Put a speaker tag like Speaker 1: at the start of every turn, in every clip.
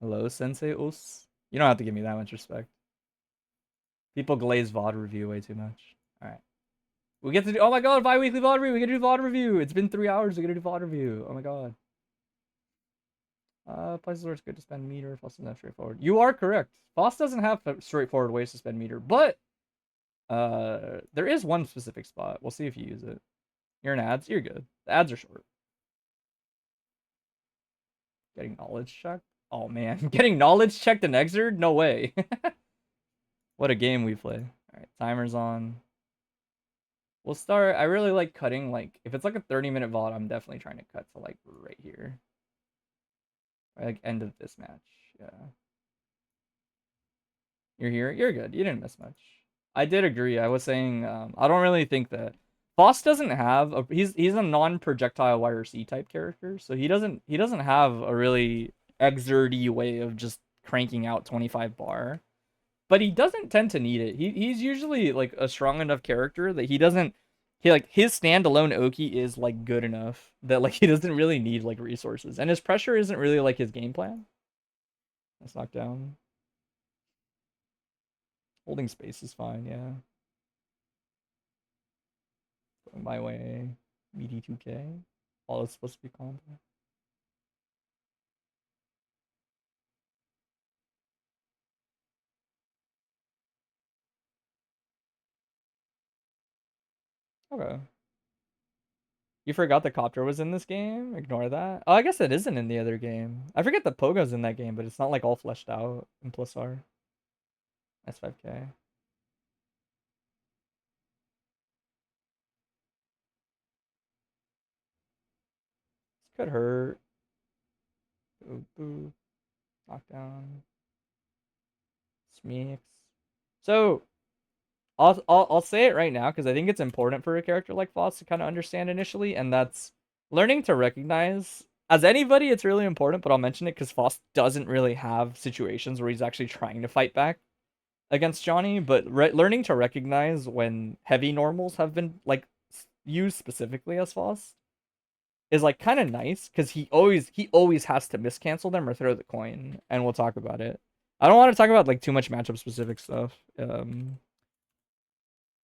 Speaker 1: Hello, Sensei Us. You don't have to give me that much respect. People glaze VOD review way too much. Alright. We get to do, oh my god, bi-weekly VOD review. We get to do VOD review. It's been 3 hours. We get to do VOD review. Oh my god. Places where it's good to spend meter. Faust is not straightforward. You are correct. Faust doesn't have straightforward ways to spend meter, but there is one specific spot. We'll see if you use it. You're in ads. You're good. The ads are short. Getting knowledge checked. Oh man, getting knowledge checked in Exerd? No way. What a game we play. All right, timer's on. We'll start. I really like cutting. Like if it's like a 30-minute VOD, I'm definitely trying to cut to like right here. Like end of this match. Yeah. You're here. You're good. You didn't miss much. I did agree. I was saying I don't really think that Faust doesn't have a he's a non-projectile YRC type character, so he doesn't have a really exerty way of just cranking out 25 bar. But he doesn't tend to need it. He's usually like a strong enough character that he like his standalone Oki is like good enough that like he doesn't really need like resources. And his pressure isn't really like his game plan. That's knocked down. Holding space is fine, yeah. Going my way. BD 2K. All is supposed to be combo. Okay. You forgot the copter was in this game? Ignore that. Oh, I guess it isn't in the other game. I forget the Pogo's in that game, but it's not like all fleshed out in plus R. S5K. This could hurt. Ooh, ooh. Knockdown. Smeeks. So I'll say it right now because I think it's important for a character like Faust to kind of understand initially, and that's learning to recognize. As anybody, it's really important, but I'll mention it because Faust doesn't really have situations where he's actually trying to fight back against Johnny, but learning to recognize when heavy normals have been like used specifically as Faust is like kind of nice because he always has to miscancel them or throw the coin, and we'll talk about it. I don't want to talk about like too much matchup specific stuff.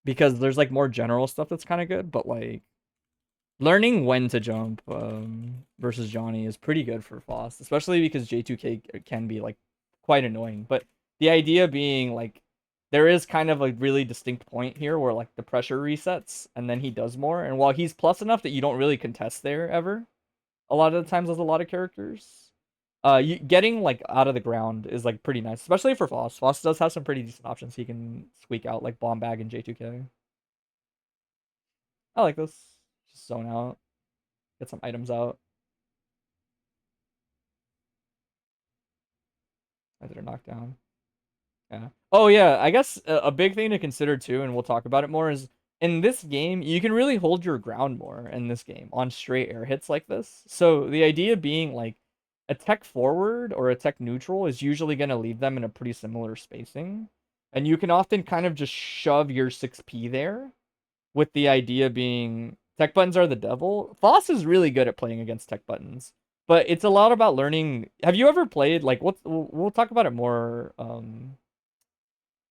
Speaker 1: Because there's like more general stuff that's kind of good, but like learning when to jump versus Johnny is pretty good for Faust, especially because J2K can be like quite annoying. But the idea being like there is kind of a really distinct point here where like the pressure resets and then he does more. And while he's plus enough that you don't really contest there ever, a lot of the times with a lot of characters, you getting like out of the ground is like pretty nice, especially for Faust. Faust does have some pretty decent options he can squeak out like bomb bag and J2K. I like this. Just zone out. Get some items out. I did a knockdown. Yeah. Oh yeah, I guess a big thing to consider too, and we'll talk about it more, is in this game, you can really hold your ground more in this game on straight air hits like this. So the idea being like a tech forward or a tech neutral is usually going to leave them in a pretty similar spacing. And you can often kind of just shove your 6P there with the idea being tech buttons are the devil. Foss is really good at playing against tech buttons, but it's a lot about learning. Have you ever played like what? We'll talk about it more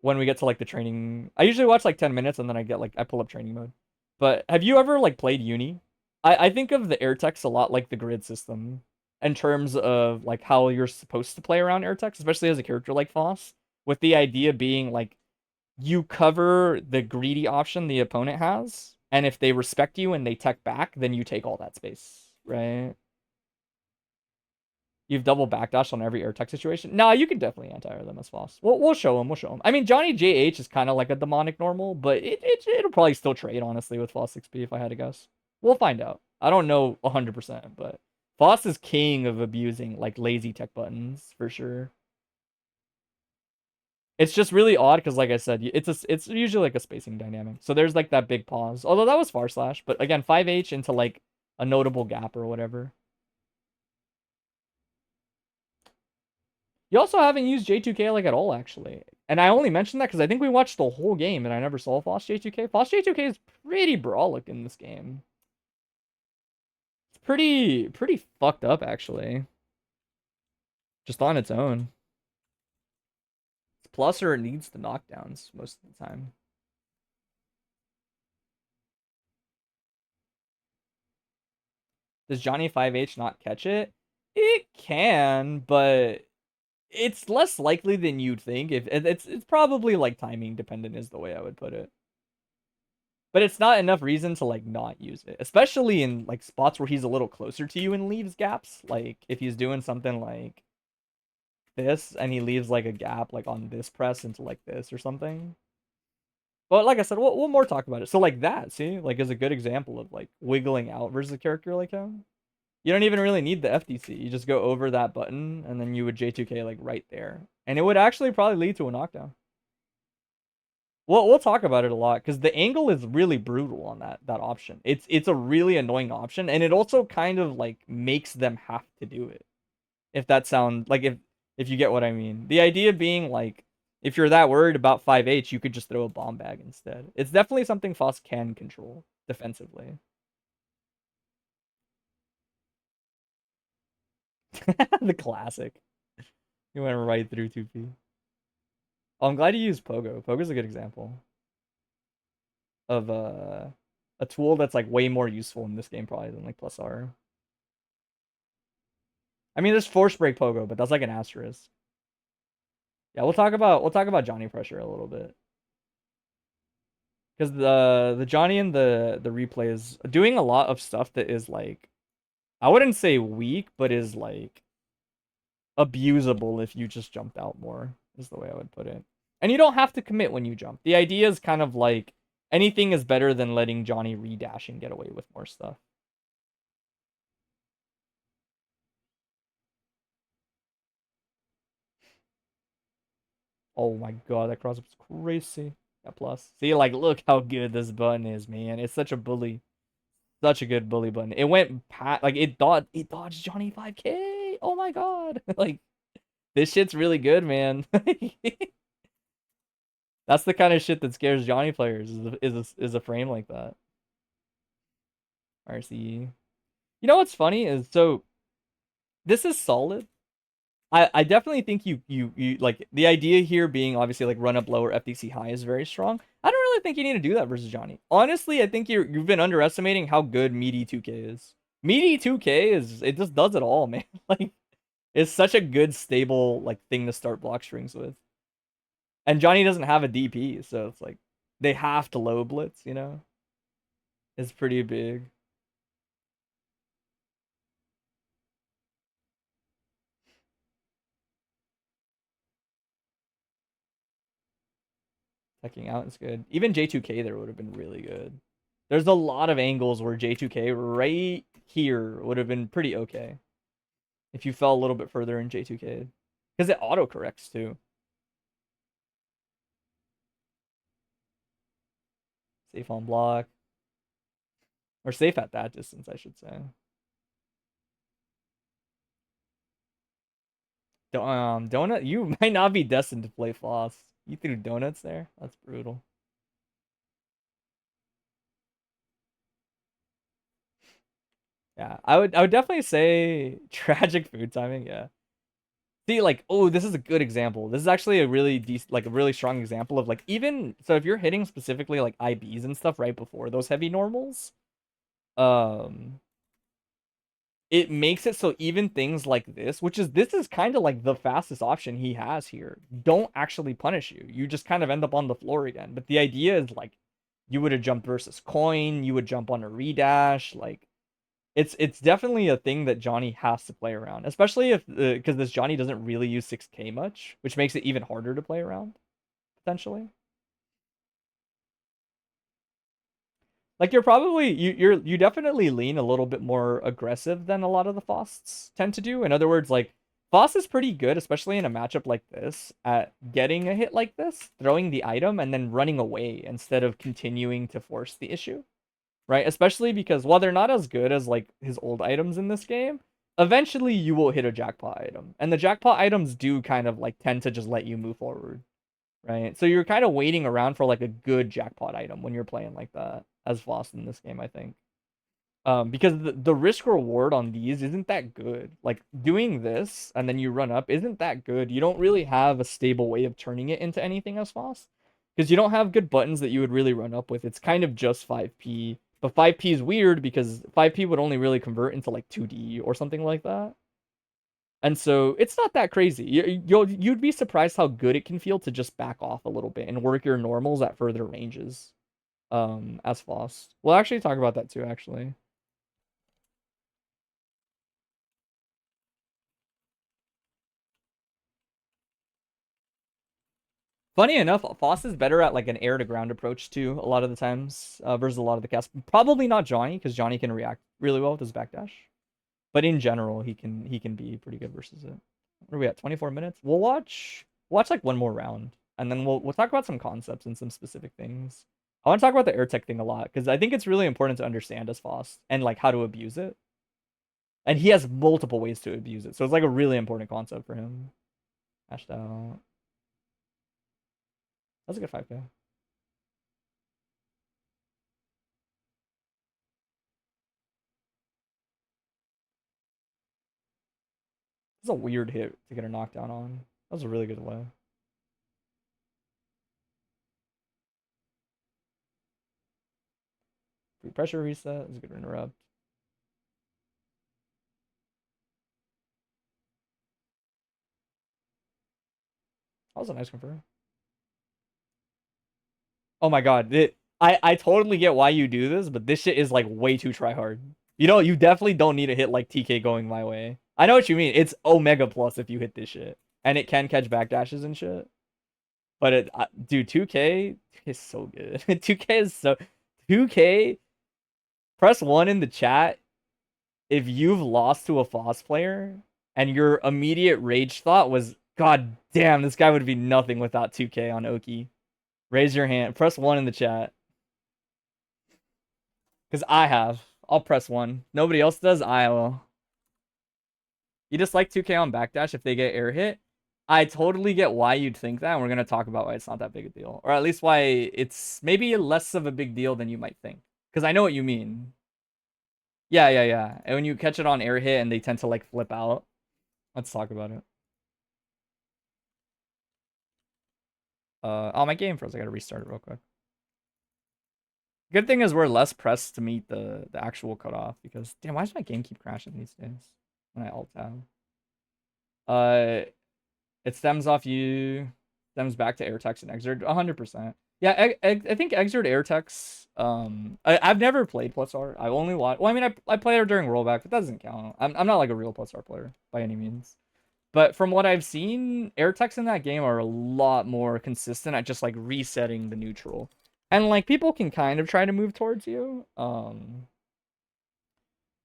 Speaker 1: when we get to like the training. I usually watch like 10 minutes and then I pull up training mode. But have you ever like played Uni? I think of the air techs a lot like the grid system in terms of like how you're supposed to play around air techs, especially as a character like Foss, with the idea being like you cover the greedy option the opponent has, and if they respect you and they tech back, then you take all that space, right? You've double backdash on every air tech situation. Nah, you can definitely anti-air them as Faust. We'll show him. We'll show him. I mean, Johnny JH is kind of like a demonic normal, but it'll probably still trade, honestly, with Faust 6P if I had to guess. We'll find out. I don't know 100%, but Faust is king of abusing, like, lazy tech buttons, for sure. It's just really odd because, like I said, it's usually like a spacing dynamic. So there's like that big pause. Although that was far slash, but again, 5H into like a notable gap or whatever. You also haven't used J2K like at all, actually. And I only mentioned that because I think we watched the whole game and I never saw Faust J2K. Faust J2K is pretty brawlic in this game. It's pretty fucked up, actually. just on its own. It's plus or it needs the knockdowns most of the time. Does Johnny 5H not catch it? It can, but it's less likely than you'd think. If it's probably like timing dependent is the way I would put it. But it's not enough reason to like not use it, especially in like spots where he's a little closer to you and leaves gaps. Like if he's doing something like this and he leaves like a gap like on this press into like this or something. But like I said, we'll more talk about it. So like that, see, like is a good example of like wiggling out versus a character like him. You don't even really need the FDC. You just go over that button and then you would J2K like right there. And it would actually probably lead to a knockdown. Well, we'll talk about it a lot because the angle is really brutal on that option. It's a really annoying option, and it also kind of like makes them have to do it. If that sounds like if you get what I mean. The idea being like if you're that worried about 5H, you could just throw a bomb bag instead. It's definitely something Faust can control defensively. The classic. You went right through 2P. Oh, I'm glad you used Pogo. Pogo's a good example of a tool that's like way more useful in this game probably than like plus R. I mean, there's force break Pogo, but that's like an asterisk. Yeah, we'll talk about Johnny pressure a little bit because the Johnny and the replay is doing a lot of stuff that is like I wouldn't say weak, but is like abusable if you just jumped out more, is the way I would put it. And you don't have to commit when you jump. The idea is kind of like anything is better than letting Johnny redash and get away with more stuff. Oh my god, that cross is crazy. That plus. See, like, look how good this button is, man. It's such a bully. Such a good bully button. It went pat like it dodged Johnny 5K. Oh my god. Like this shit's really good, man. That's the kind of shit that scares Johnny players is a frame like that. RCE. You know what's funny is so this is solid. I definitely think you like the idea here being obviously like run up lower FDC high is very strong. I don't really think you need to do that versus Johnny. Honestly, I think you've been underestimating how good meaty 2K is. Meaty 2K is it just does it all, man. Like it's such a good stable like thing to start block strings with. And Johnny doesn't have a DP, so it's like they have to low blitz, you know? It's pretty big. Checking out is good. Even J2K there would have been really good. There's a lot of angles where J2K right here would have been pretty okay if you fell a little bit further in J2K. Because it auto corrects too. Safe on block. Or safe at that distance, I should say. Donut, you might not be destined to play Faust. You threw donuts there? That's brutal. Yeah, I would definitely say tragic food timing, yeah. See, like, oh, this is a good example. This is actually a really decent, like a really strong example of like even so if you're hitting specifically like IBs and stuff right before those heavy normals, um, it makes it so even things like this is kind of like the fastest option he has here, don't actually punish you. You just kind of end up on the floor again. But the idea is like you would have jumped versus coin, you would jump on a redash, like it's definitely a thing that Johnny has to play around, especially if because this Johnny doesn't really use 6K much, which makes it even harder to play around potentially. Like you're probably you definitely lean a little bit more aggressive than a lot of the Fausts tend to do. In other words, like Faust is pretty good, especially in a matchup like this, at getting a hit like this, throwing the item, and then running away instead of continuing to force the issue. Right? Especially because while they're not as good as like his old items in this game, eventually you will hit a jackpot item. And the jackpot items do kind of like tend to just let you move forward. Right? So you're kind of waiting around for like a good jackpot item when you're playing like that as Faust in this game, I think. Because the risk reward on these isn't that good. Like doing this and then you run up isn't that good. You don't really have a stable way of turning it into anything as fast because you don't have good buttons that you would really run up with. It's kind of just 5p, but 5p is weird because 5p would only really convert into like 2D or something like that. And so it's not that crazy. You'd be surprised how good it can feel to just back off a little bit and work your normals at further ranges. As Faust. We'll actually talk about that too, actually. Funny enough, Faust is better at like an air to ground approach too, a lot of the times, versus a lot of the cast. Probably not Johnny, because Johnny can react really well with his backdash. But in general, he can be pretty good versus it. Where are we at? 24 minutes? We'll watch like one more round. And then we'll talk about some concepts and some specific things. I want to talk about the air tech thing a lot, because I think it's really important to understand as Faust and like how to abuse it. And he has multiple ways to abuse it. So it's like a really important concept for him. Hashed out. That's a good 5k. It's a weird hit to get a knockdown on. That was a really good way. Free pressure reset is a good interrupt. That was a nice confirm. Oh my god, I totally get why you do this, but this shit is like way too try hard. You know, you definitely don't need a hit like TK going my way. I know what you mean. It's Omega plus if you hit this shit, and it can catch backdashes and shit. But dude, 2K is so good. 2K is so 2K. Press 1 in the chat if you've lost to a Faust player and your immediate rage thought was, God damn, this guy would be nothing without 2K on Oki. Raise your hand. Press 1 in the chat. Because I have. I'll press 1. Nobody else does, I will. You just like 2K on backdash if they get air hit? I totally get why you'd think that, and we're going to talk about why it's not that big a deal. Or at least why it's maybe less of a big deal than you might think. Because I know what you mean. Yeah, yeah, yeah. And when you catch it on air hit and they tend to like flip out. Let's talk about it. Oh, my game froze. I gotta restart it real quick. Good thing is we're less pressed to meet the actual cutoff because damn, why does my game keep crashing these days when I alt tab? It stems off you, stems back to air text and exert 100%. Yeah, I think exert air text. I've never played plus R. I only watched. Well, I mean, I played it during rollback, but that doesn't count. I'm not like a real plus R player by any means. But from what I've seen, air techs in that game are a lot more consistent at just like resetting the neutral. And like people can kind of try to move towards you.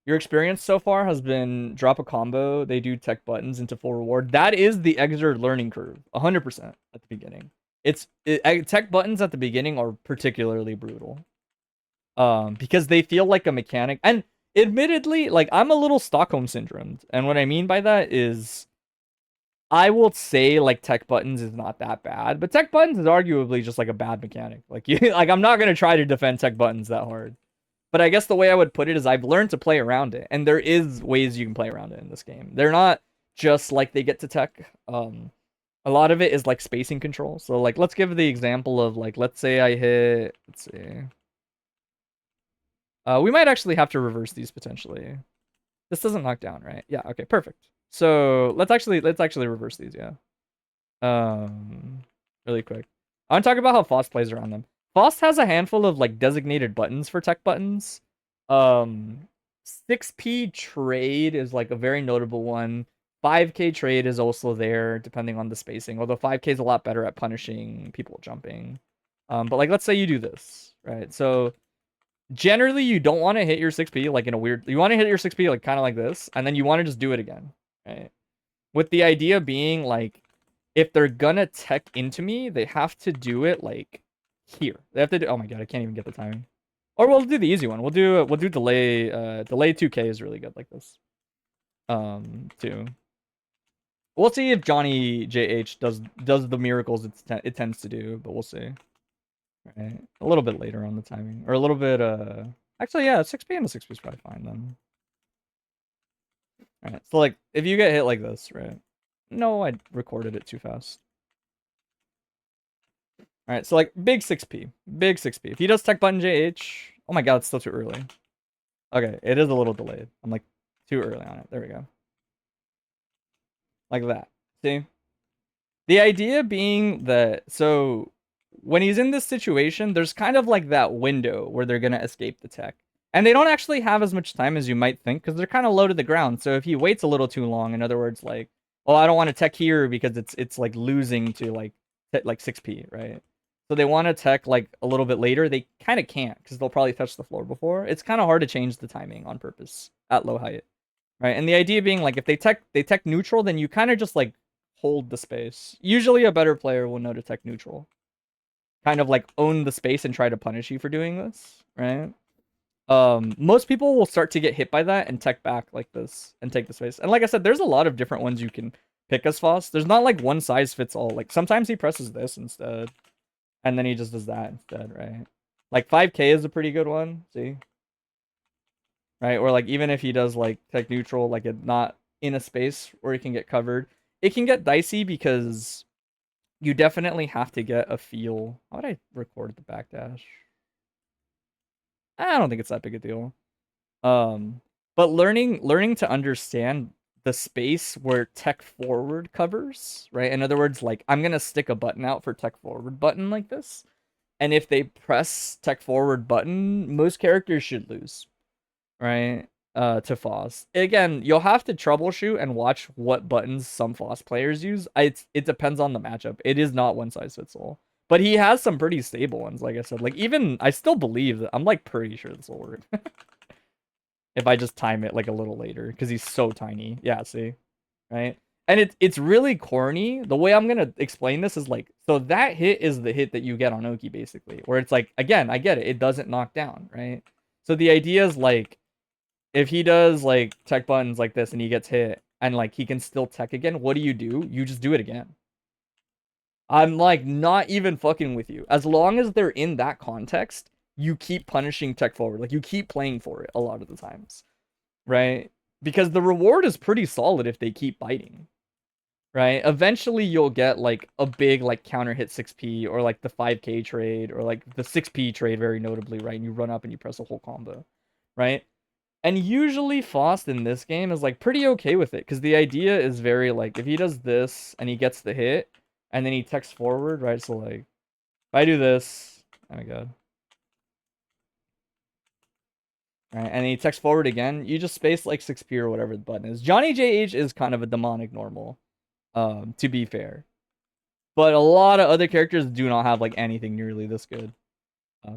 Speaker 1: Your experience so far has been drop a combo, they do tech buttons into full reward. That is the Exert learning curve, 100% at the beginning. Tech buttons at the beginning are particularly brutal. Because they feel like a mechanic. And admittedly, like I'm a little Stockholm syndromed. And what I mean by that is I will say like tech buttons is not that bad, but tech buttons is arguably just like a bad mechanic. Like you, like I'm not gonna try to defend tech buttons that hard. But I guess the way I would put it is I've learned to play around it, and there is ways you can play around it in this game. They're not just like they get to tech. A lot of it is like spacing control. So like let's give the example of like let's say I hit. Let's see. We might actually have to reverse these potentially. This doesn't knock down, right? Yeah. Okay. Perfect. So let's actually reverse these. Yeah. Really quick. I want to talk about how Faust plays around them. Faust has a handful of like designated buttons for tech buttons. 6p trade is like a very notable one. 5k trade is also there depending on the spacing, although 5k is a lot better at punishing people jumping. But like let's say you do this, right? So generally you don't want to hit your 6p like in a weird, you want to hit your 6p like kind of like this, and then you want to just do it again, right? With the idea being like if they're gonna tech into me, they have to do it like here. They have to do, oh my god, I can't even get the timing. Or we'll do the easy one. We'll do delay. Delay 2k is really good like this. Too. We'll see if Johnny JH does the miracles it tends to do, but we'll see. Right, a little bit later on the timing, or a little bit Actually, yeah, 6p and a 6p is probably fine then. Alright, so like, if you get hit like this, right? No, I recorded it too fast. Alright, so like, big 6p. Big 6p. If he does tech button JH... Oh my god, it's still too early. Okay, it is a little delayed. I'm like, too early on it. There we go. Like that. See? The idea being that, so when he's in this situation, there's kind of like that window where they're going to escape the tech. And they don't actually have as much time as you might think because they're kind of low to the ground. So if he waits a little too long, in other words, like, oh, I don't want to tech here because it's like losing to like 6p, right? So they want to tech like a little bit later. They kind of can't because they'll probably touch the floor before. It's kind of hard to change the timing on purpose at low height, right? And the idea being like if they tech neutral, then you kind of just like hold the space. Usually a better player will know to tech neutral. Kind of like own the space and try to punish you for doing this, right? Most people will start to get hit by that and tech back like this and take the space. And like I said, there's a lot of different ones you can pick as Faust. There's not like one size fits all. Like sometimes he presses this instead, and then he just does that instead, right? Like 5k is a pretty good one, see? Right? Or like even if he does like tech neutral, like it not in a space where he can get covered, it can get dicey because you definitely have to get a feel. How would I record the backdash? I don't think it's that big a deal. But learning to understand the space where tech forward covers, right? In other words, like I'm gonna stick a button out for tech forward button like this, and if they press tech forward button, most characters should lose, right? To Faust. Again, you'll have to troubleshoot and watch what buttons some Faust players use. It depends on the matchup. It is not one size fits all. But he has some pretty stable ones, like I said. Like even I still believe that I'm like pretty sure this will work. If I just time it like a little later, because he's so tiny. Yeah, see? Right? And it's really corny. The way I'm gonna explain this is like, so that hit is the hit that you get on Oki, basically. Where it's like, again, I get it. It doesn't knock down, right? So the idea is like, if he does like tech buttons like this and he gets hit and like he can still tech again, what do? You just do it again. I'm like not even fucking with you. As long as they're in that context, you keep punishing tech forward. Like you keep playing for it a lot of the times. Right? Because the reward is pretty solid if they keep biting. Right? Eventually you'll get like a big like counter hit 6p or like the 5k trade or like the 6p trade very notably, right? And you run up and you press a whole combo. Right? And usually Faust in this game is like pretty okay with it because the idea is very like if he does this and he gets the hit and then he techs forward, right? So like if I do this, oh my god. Right, and he techs forward again, you just space like 6p or whatever the button is. Johnny JH is kind of a demonic normal, to be fair. But a lot of other characters do not have like anything nearly this good.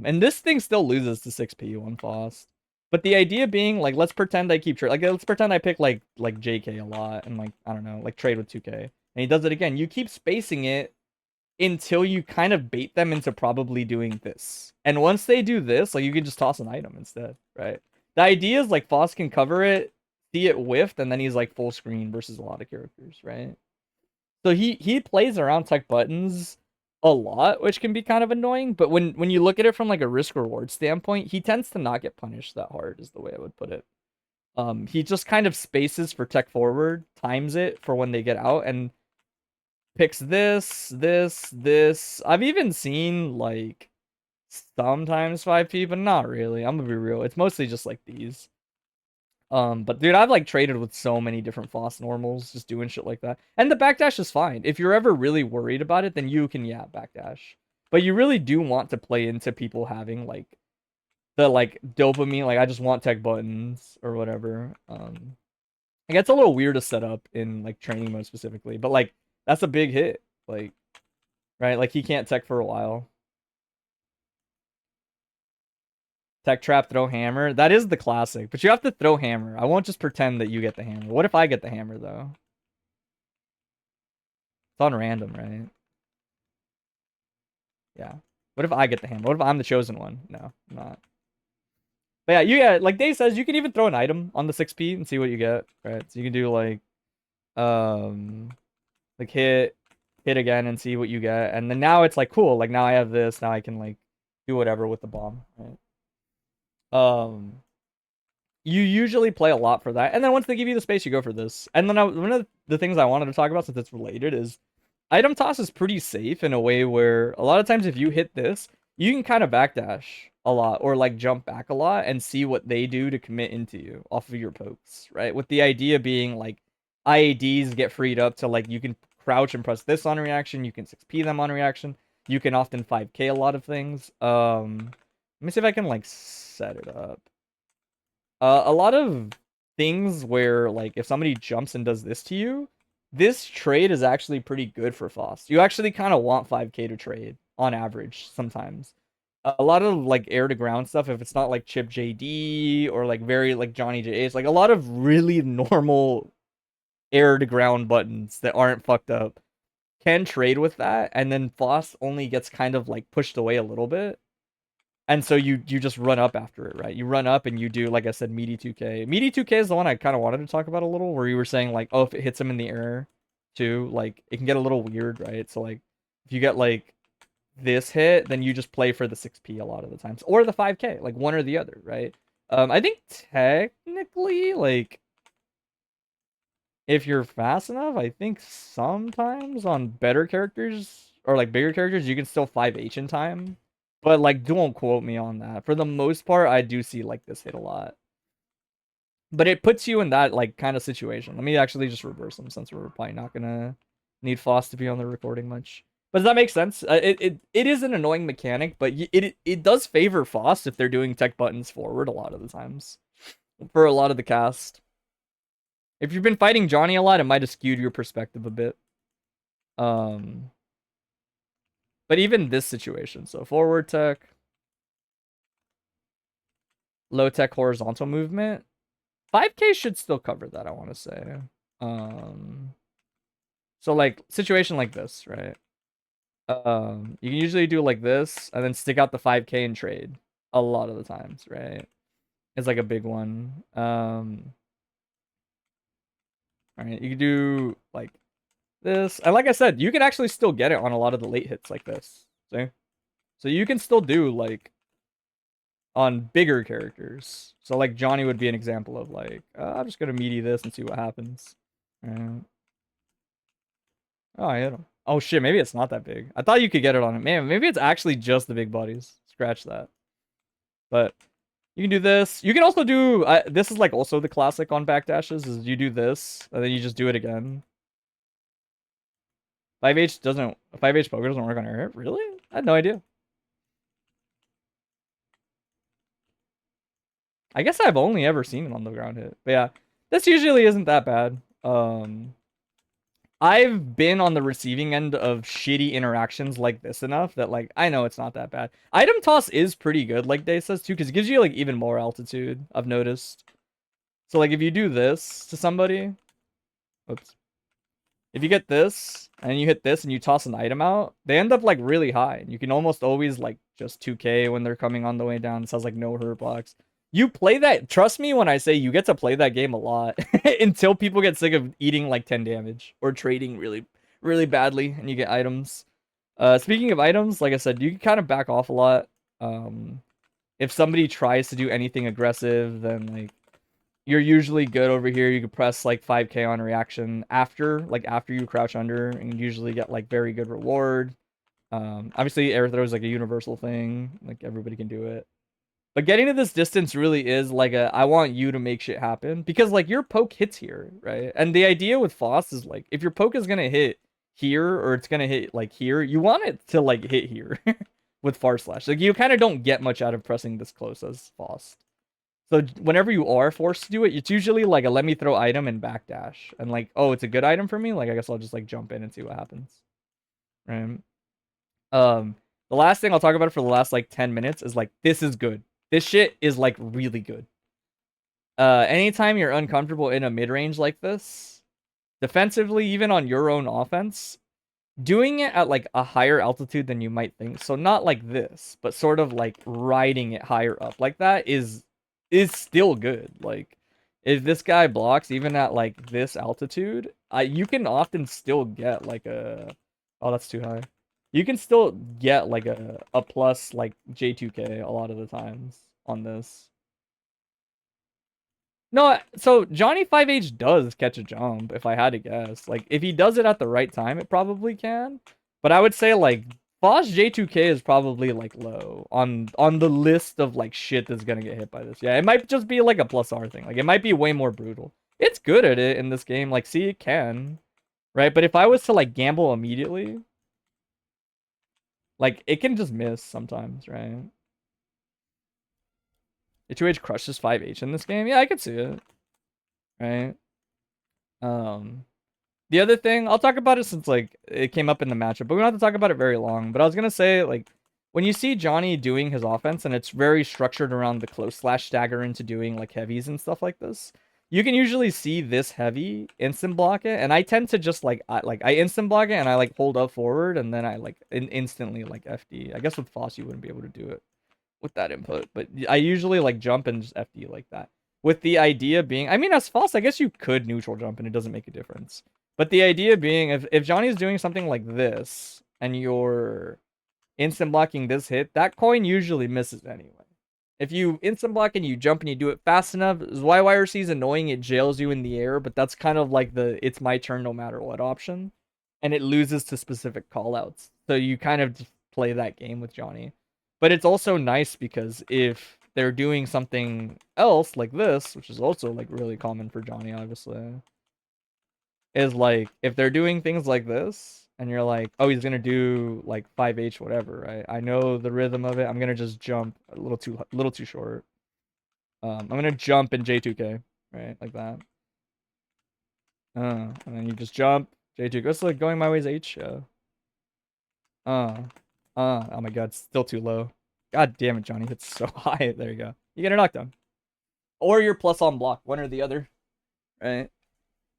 Speaker 1: And this thing still loses to 6p on Faust. But the idea being, like, let's pretend I keep trade. Like, let's pretend I pick like JK a lot and like I don't know, like trade with 2k. And he does it again. You keep spacing it until you kind of bait them into probably doing this. And once they do this, like you can just toss an item instead, right? The idea is like Faust can cover it, see it whiffed, and then he's like full screen versus a lot of characters, right? So he plays around tech buttons a lot, which can be kind of annoying. But when you look at it from like a risk reward standpoint, he tends to not get punished that hard, is the way I would put it. He just kind of spaces for tech forward, times it for when they get out, and picks this. I've even seen like sometimes 5p, but not really. I'm gonna be real. It's mostly just like these. But dude, I've like traded with so many different Faust normals, just doing shit like that. And the backdash is fine. If you're ever really worried about it, then you can, yeah, backdash. But you really do want to play into people having like the like dopamine, like I just want tech buttons or whatever. It gets a little weird to set up in like training mode specifically, but like that's a big hit. Like, right? Like he can't tech for a while. Tech trap, throw hammer. That is the classic, but you have to throw hammer. I won't just pretend that you get the hammer. What if I get the hammer though? It's on random, right? Yeah. What if I get the hammer? What if I'm the chosen one? No, I'm not. But yeah, you get like Dave says, you can even throw an item on the 6p and see what you get, right? So you can do like hit again and see what you get, and then now it's like cool. Like now I have this. Now I can like do whatever with the bomb, right? Um, you usually play a lot for that, and then once they give you the space, you go for this. And then one of the things I wanted to talk about, since it's related, is item toss is pretty safe in a way where a lot of times if you hit this, you can kind of backdash a lot or like jump back a lot and see what they do to commit into you off of your pokes, right? With the idea being like IADs get freed up to like you can crouch and press this on reaction, you can 6p them on reaction, you can often 5k a lot of things. Let me see if I can like set it up. A lot of things where like if somebody jumps and does this to you, this trade is actually pretty good for Faust. You actually kind of want 5k to trade on average sometimes. A lot of like air to ground stuff, if it's not like Chip JD or like very like Johnny J, it's like a lot of really normal air to ground buttons that aren't fucked up can trade with that, and then Faust only gets kind of like pushed away a little bit. And so you just run up after it, right? You run up and you do, like I said, meaty 2K. Meaty 2K is the one I kind of wanted to talk about a little, where you were saying like, oh, if it hits him in the air too, like it can get a little weird, right? So like if you get like this hit, then you just play for the 6p a lot of the times, or the 5k, like one or the other, right? I think technically, like if you're fast enough, I think sometimes on better characters or like bigger characters, you can still 5h in time. But like, don't quote me on that. For the most part, I do see like this hit a lot. But it puts you in that like kind of situation. Let me actually just reverse them since we're probably not gonna need Foss to be on the recording much. But does that make sense? It is an annoying mechanic, but it does favor Foss if they're doing tech buttons forward a lot of the times for a lot of the cast. If you've been fighting Johnny a lot, it might have skewed your perspective a bit. But even this situation, so forward tech, low tech horizontal movement, 5k should still cover that, I want to say. So like situation like this, right? You can usually do like this and then stick out the 5k and trade a lot of the times, right? It's like a big one. All right, you can do like this, and like I said, you can actually still get it on a lot of the late hits like this. See? So you can still do like on bigger characters. So like Johnny would be an example of like, I'm just gonna meaty this and see what happens. Oh, I hit him. Oh shit, maybe it's not that big. I thought you could get it on it. Man, maybe it's actually just the big bodies. Scratch that. But you can do this. You can also do, this is like also the classic on backdashes, is you do this, and then you just do it again. 5H poker doesn't work on air. Really? I had no idea. I guess I've only ever seen it on the ground hit. But yeah, this usually isn't that bad. I've been on the receiving end of shitty interactions like this enough that like I know it's not that bad. Item toss is pretty good, like Day says too, because it gives you like even more altitude, I've noticed. So like if you do this to somebody, oops. If you get this and you hit this and you toss an item out, they end up like really high. And you can almost always like just 2k when they're coming on the way down. This has like no hurt blocks. You play that, trust me when I say you get to play that game a lot until people get sick of eating like 10 damage or trading really, really badly and you get items. Speaking of items, like I said, you can kind of back off a lot. If somebody tries to do anything aggressive, then like you're usually good over here. You can press like 5k on reaction after you crouch under, and you usually get like very good reward. Obviously air throw is like a universal thing, like everybody can do it. But getting to this distance really is like I want you to make shit happen, because like your poke hits here, right? And the idea with Faust is like if your poke is gonna hit here or it's gonna hit like here, you want it to like hit here with far slash. Like you kind of don't get much out of pressing this close as Faust. So whenever you are forced to do it, it's usually like a let me throw item and backdash. And like, oh, it's a good item for me? Like I guess I'll just like jump in and see what happens. Right? The last thing I'll talk about for the last like 10 minutes is like this is good. This shit is like really good. Anytime you're uncomfortable in a mid-range like this, defensively, even on your own offense, doing it at like a higher altitude than you might think. So not like this, but sort of like riding it higher up like that is still good. Like if this guy blocks even at like this altitude, you can often still get like a, oh, that's too high. You can still get like a plus like J2K a lot of the times on this. No, so Johnny 5H does catch a jump, if I had to guess. Like, if he does it at the right time, it probably can. But I would say, like, Faust J2K is probably, like, low on the list of, like, shit that's gonna get hit by this. Yeah, it might just be, like, a plus R thing. Like, it might be way more brutal. It's good at it in this game. Like, see, it can. Right? But if I was to, like, gamble immediately, like, it can just miss sometimes, right? J2H crushes 5H in this game? Yeah, I could see it. Right? Um... The other thing, I'll talk about it since like it came up in the matchup, but we don't have to talk about it very long. But I was gonna say, like, when you see Johnny doing his offense and it's very structured around the close slash stagger into doing like heavies and stuff like this, you can usually see this heavy instant block it, and I tend to just I instant block it and I like hold up forward and then I like instantly like FD. I guess with Faust you wouldn't be able to do it with that input, but I usually like jump and just FD like that. With the idea being, I mean, as Faust, I guess you could neutral jump and it doesn't make a difference. But the idea being, if Johnny's doing something like this and you're instant blocking this hit, that coin usually misses anyway. If you instant block and you jump and you do it fast enough, YYRC is annoying. It jails you in the air, but that's kind of like the it's my turn no matter what option. And it loses to specific callouts. So you kind of just play that game with Johnny. But it's also nice because if they're doing something else like this, which is also like really common for Johnny, obviously, is like if they're doing things like this and you're like, oh, he's gonna do like 5H whatever, right? I know the rhythm of it. I'm gonna just jump a little too short. I'm gonna jump in J2K, right? Like that. And then you just jump J2K. It's like going my way is H. Uh, oh my god, still too low. God damn it, Johnny hits so high. There you go. You get a knockdown. Or you're plus on block, one or the other. Right?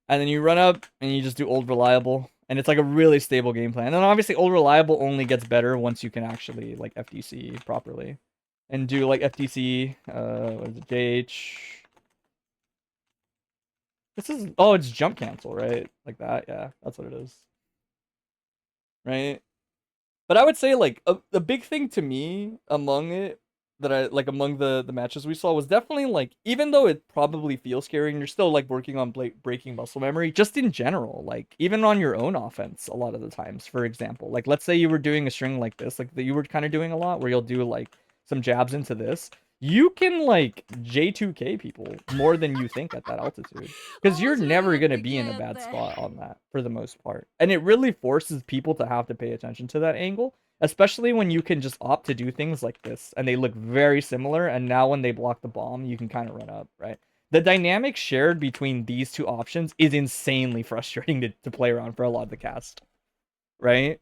Speaker 1: And then you run up and you just do old reliable. And it's like a really stable game plan. And then obviously old reliable only gets better once you can actually like FTC properly. And do like FTC, what is it, JH. This is, oh, it's jump cancel, right? Like that, yeah, that's what it is. Right? But I would say like a big thing to me among it that I like among the matches we saw was definitely like even though it probably feels scary and you're still like working on breaking muscle memory just in general like even on your own offense a lot of the times for example like let's say you were doing a string like this like that you were kind of doing a lot where you'll do like some jabs into this you can like J2K people more than you think at that altitude because you're never going to be in a bad spot on that for the most part. And it really forces people to have to pay attention to that angle, especially when you can just opt to do things like this and they look very similar. And now when they block the bomb, you can kind of run up, right? The dynamic shared between these two options is insanely frustrating to play around for a lot of the cast, right?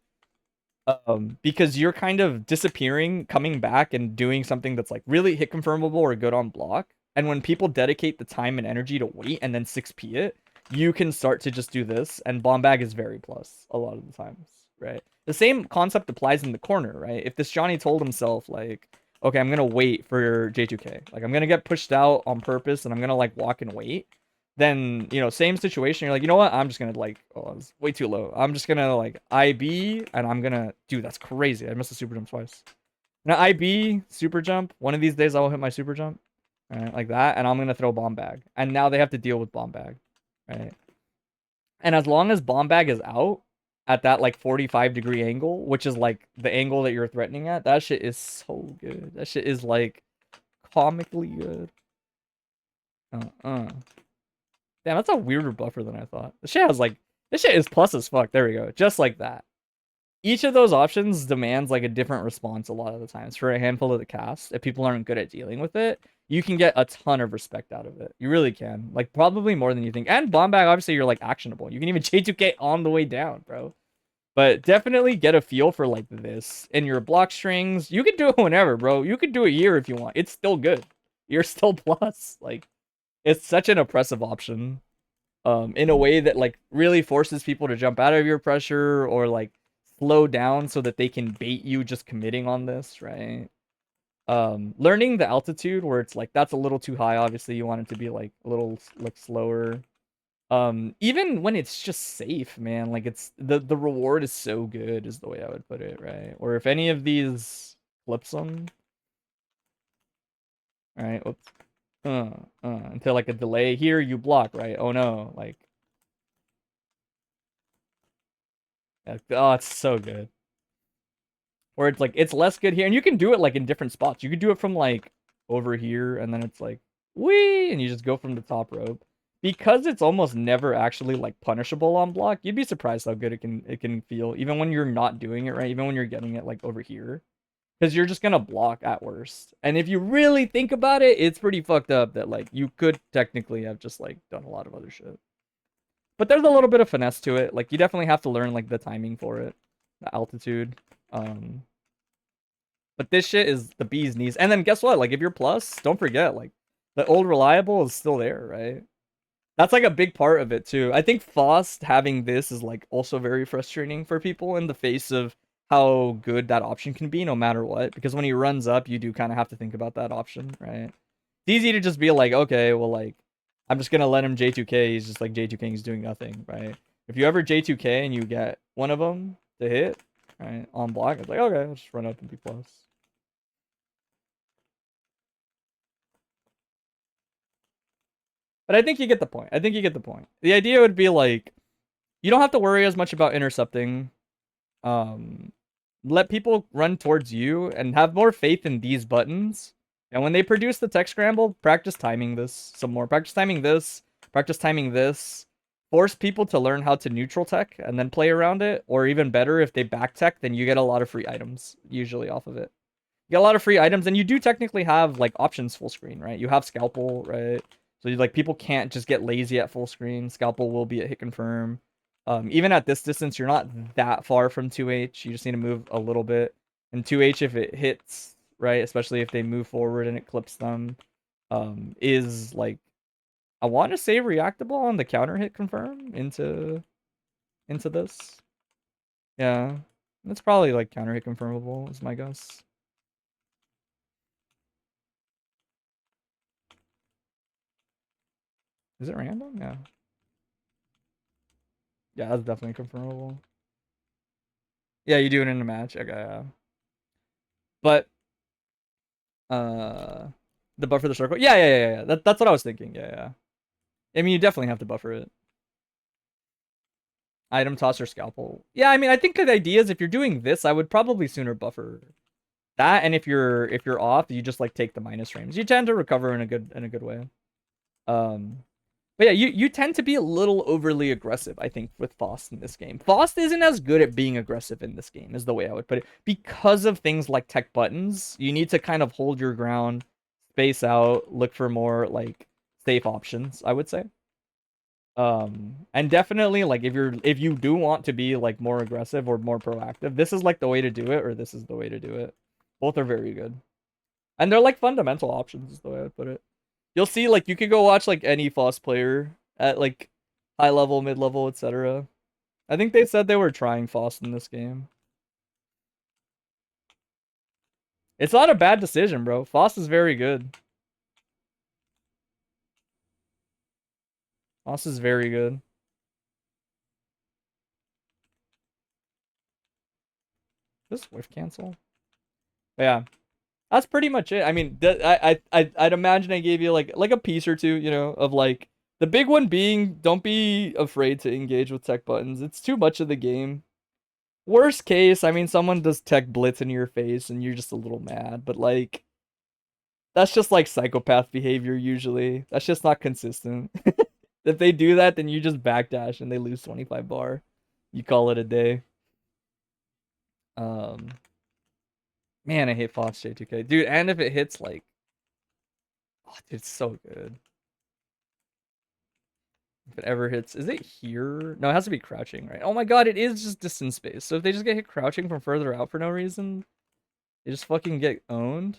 Speaker 1: Because you're kind of disappearing, coming back, and doing something that's like really hit confirmable or good on block. And when people dedicate the time and energy to wait and then 6p it, you can start to just do this. And bomb bag is very plus a lot of the times, right? The same concept applies in the corner, right? If this Johnny told himself like, okay, I'm gonna wait for J2K, like I'm gonna get pushed out on purpose, and I'm gonna like walk and wait then you know same situation you're like you know what I'm just gonna like oh it's way too low I'm just gonna like IB and I'm gonna dude that's crazy I missed the super jump twice now IB super jump one of these days I will hit my super jump right like that and I'm gonna throw bomb bag and now they have to deal with bomb bag right and as long as bomb bag is out at that like 45-degree angle which is like the angle that you're threatening at that shit is so good that shit is like comically good Damn, that's a weirder buffer than I thought. This shit has like this shit is plus as fuck. There we go. Just like that. Each of those options demands like a different response a lot of the times. For a handful of the cast, if people aren't good at dealing with it, you can get a ton of respect out of it. You really can. Like probably more than you think. And bomb bag, obviously you're like actionable. You can even J2K on the way down, bro. But definitely get a feel for like this in your block strings. You can do it whenever, bro. You could do a year if you want. It's still good. You're still plus. Like it's such an oppressive option in a way that like really forces people to jump out of your pressure or like slow down so that they can bait you just committing on this, right? Learning the altitude where it's like that's a little too high. Obviously, you want it to be like a little like slower. Even when it's just safe, man, like it's the reward is so good, is the way I would put it, right? Or if any of these clips them, all right, oops. until like a delay. Here you block, right? Oh no, like, oh, it's so good. Or it's like it's less good here, and you can do it like in different spots. You could do it from like over here, and then it's like wee, and you just go from the top rope. Because it's almost never actually like punishable on block, you'd be surprised how good it can feel, even when you're not doing it right, even when you're getting it like over here. Because you're just gonna block at worst. And if you really think about it, it's pretty fucked up that like you could technically have just like done a lot of other shit. But there's a little bit of finesse to it. Like you definitely have to learn like the timing for it, the altitude. Um, but this shit is the bee's knees. And then guess what? Like if you're plus, don't forget like the old reliable is still there, right? That's like a big part of it too. I think Faust having this is like also very frustrating for people in the face of how good that option can be no matter what. Because when he runs up, you do kind of have to think about that option, right? It's easy to just be like, okay, well, like, I'm just gonna let him J2K. He's just like J2K, he's doing nothing, right? If you ever J2K and you get one of them to hit, right, on block, it's like, okay, I'll just run up and be plus. But I think you get the point. I think you get the point. The idea would be like, you don't have to worry as much about intercepting. Um, let people run towards you and have more faith in these buttons. And when they produce the tech scramble, practice timing this some more. Practice timing this. Practice timing this. Force people to learn how to neutral tech and then play around it. Or even better, if they back tech, then you get a lot of free items usually off of it. You get a lot of free items, and you do technically have like options full screen, right? You have scalpel, right? So like people can't just get lazy at full screen. Scalpel will be at hit confirm. Even at this distance, you're not that far from 2H. You just need to move a little bit. And 2H, if it hits, right, especially if they move forward and it clips them, is like, I want to say reactable on the counter hit confirm into this. Yeah, it's probably like counter hit confirmable is my guess. Is it random? Yeah. Yeah, that's definitely confirmable. Yeah, you do it in a match. Okay, yeah. But uh the buffer the circle. Yeah. That's what I was thinking. Yeah. I mean, you definitely have to buffer it. Item toss or scalpel. Yeah, I mean, I think the idea is if you're doing this, I would probably sooner buffer that, and if you're off, you just like take the minus frames. You tend to recover in a good way. Um But yeah, you tend to be a little overly aggressive, I think, with Faust in this game. Faust isn't as good at being aggressive in this game, is the way I would put it. Because of things like tech buttons, you need to kind of hold your ground, space out, look for more like safe options, I would say. And definitely like if you do want to be like more aggressive or more proactive, this is like the way to do it, or this is the way to do it. Both are very good. And they're like fundamental options, is the way I would put it. You'll see, like, you could go watch, like, any Faust player at, like, high level, mid level, etc. I think they said they were trying Faust in this game. It's not a bad decision, bro. Faust is very good. Faust is very good. This whiff cancel. But yeah, that's pretty much it. I mean, I'd imagine I gave you like a piece or two, of like the big one being don't be afraid to engage with tech buttons. It's too much of the game. Worst case, I mean, someone does tech blitz in your face and you're just a little mad, but like that's just like psychopath behavior usually. That's just not consistent. If they do that, then you just backdash and they lose 25 bar. You call it a day. Um Man, I hate Fox J2K. Dude, and if it hits like oh dude, it's so good. If it ever hits, is it here? No, it has to be crouching, right? Oh my god, it is just distance space. So if they just get hit crouching from further out for no reason, they just fucking get owned.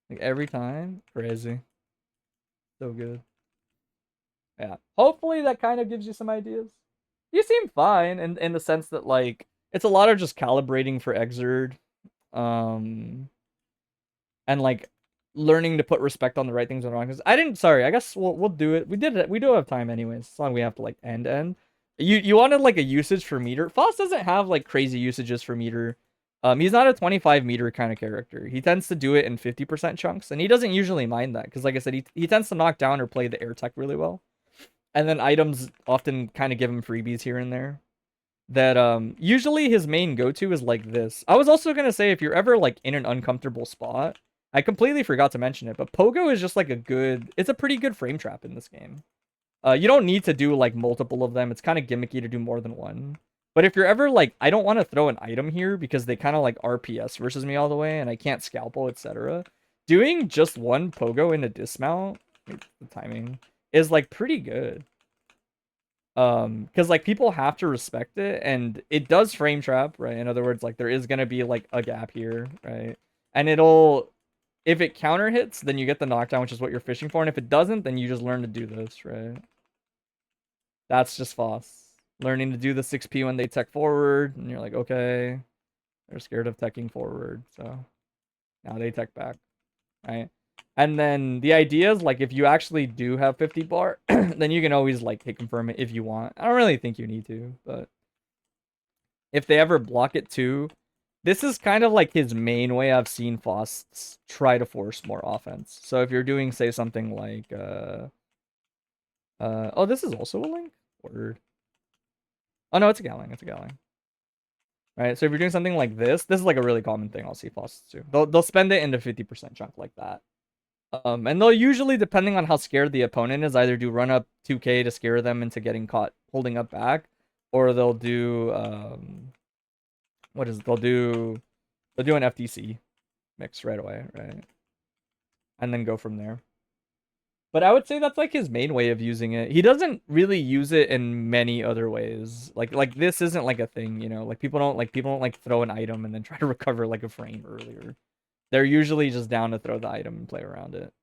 Speaker 1: Like every time. Crazy. So good. Yeah. Hopefully that kind of gives you some ideas. You seem fine in the sense that like it's a lot of just calibrating for Exerd. And like learning to put respect on the right things and wrong. Because I didn't. Sorry, I guess we'll do it. We did it. We do have time anyways. As long as we have to like end. You wanted like a usage for meter. Faust doesn't have like crazy usages for meter. He's not a 25 meter kind of character. He tends to do it in 50% chunks, and he doesn't usually mind that because, like I said, he tends to knock down or play the air tech really well. And then items often kind of give him freebies here and there. That usually his main go-to is like this. I was also gonna say if you're ever like in an uncomfortable spot, I completely forgot to mention it, but Pogo is just like it's a pretty good frame trap in this game. You don't need to do like multiple of them. It's kind of gimmicky to do more than one. But if you're ever like, I don't want to throw an item here because they kind of like RPS versus me all the way and I can't scalpel, etc. Doing just one Pogo in a dismount, the timing, is like pretty good. Because like people have to respect it and it does frame trap, right? In other words, like there is gonna be like a gap here, right? And if it counter hits, then you get the knockdown, which is what you're fishing for. And if it doesn't, then you just learn to do this, right? That's just Faust. Learning to do the 6P when they tech forward, and you're like, okay, they're scared of teching forward, so now they tech back, right? And then the idea is like if you actually do have 50 bar, then you can always like hit confirm it if you want. I don't really think you need to, but if they ever block it too, this is kind of like his main way I've seen Faust try to force more offense. So if you're doing, say, something like oh, this is also a link? Word. Oh no, it's a Galing. It's a Galing. Right. So if you're doing something like this is like a really common thing I'll see Fausts do. They'll spend it into 50% chunk like that. And they'll usually, depending on how scared the opponent is, either do run up 2k to scare them into getting caught holding up back, or they'll do they'll do an FTC mix right away, right? And then go from there. But I would say that's like his main way of using it. He doesn't really use it in many other ways. Like this isn't like a thing, you know. Like people don't like throw an item and then try to recover like a frame earlier. They're usually just down to throw the item and play around it.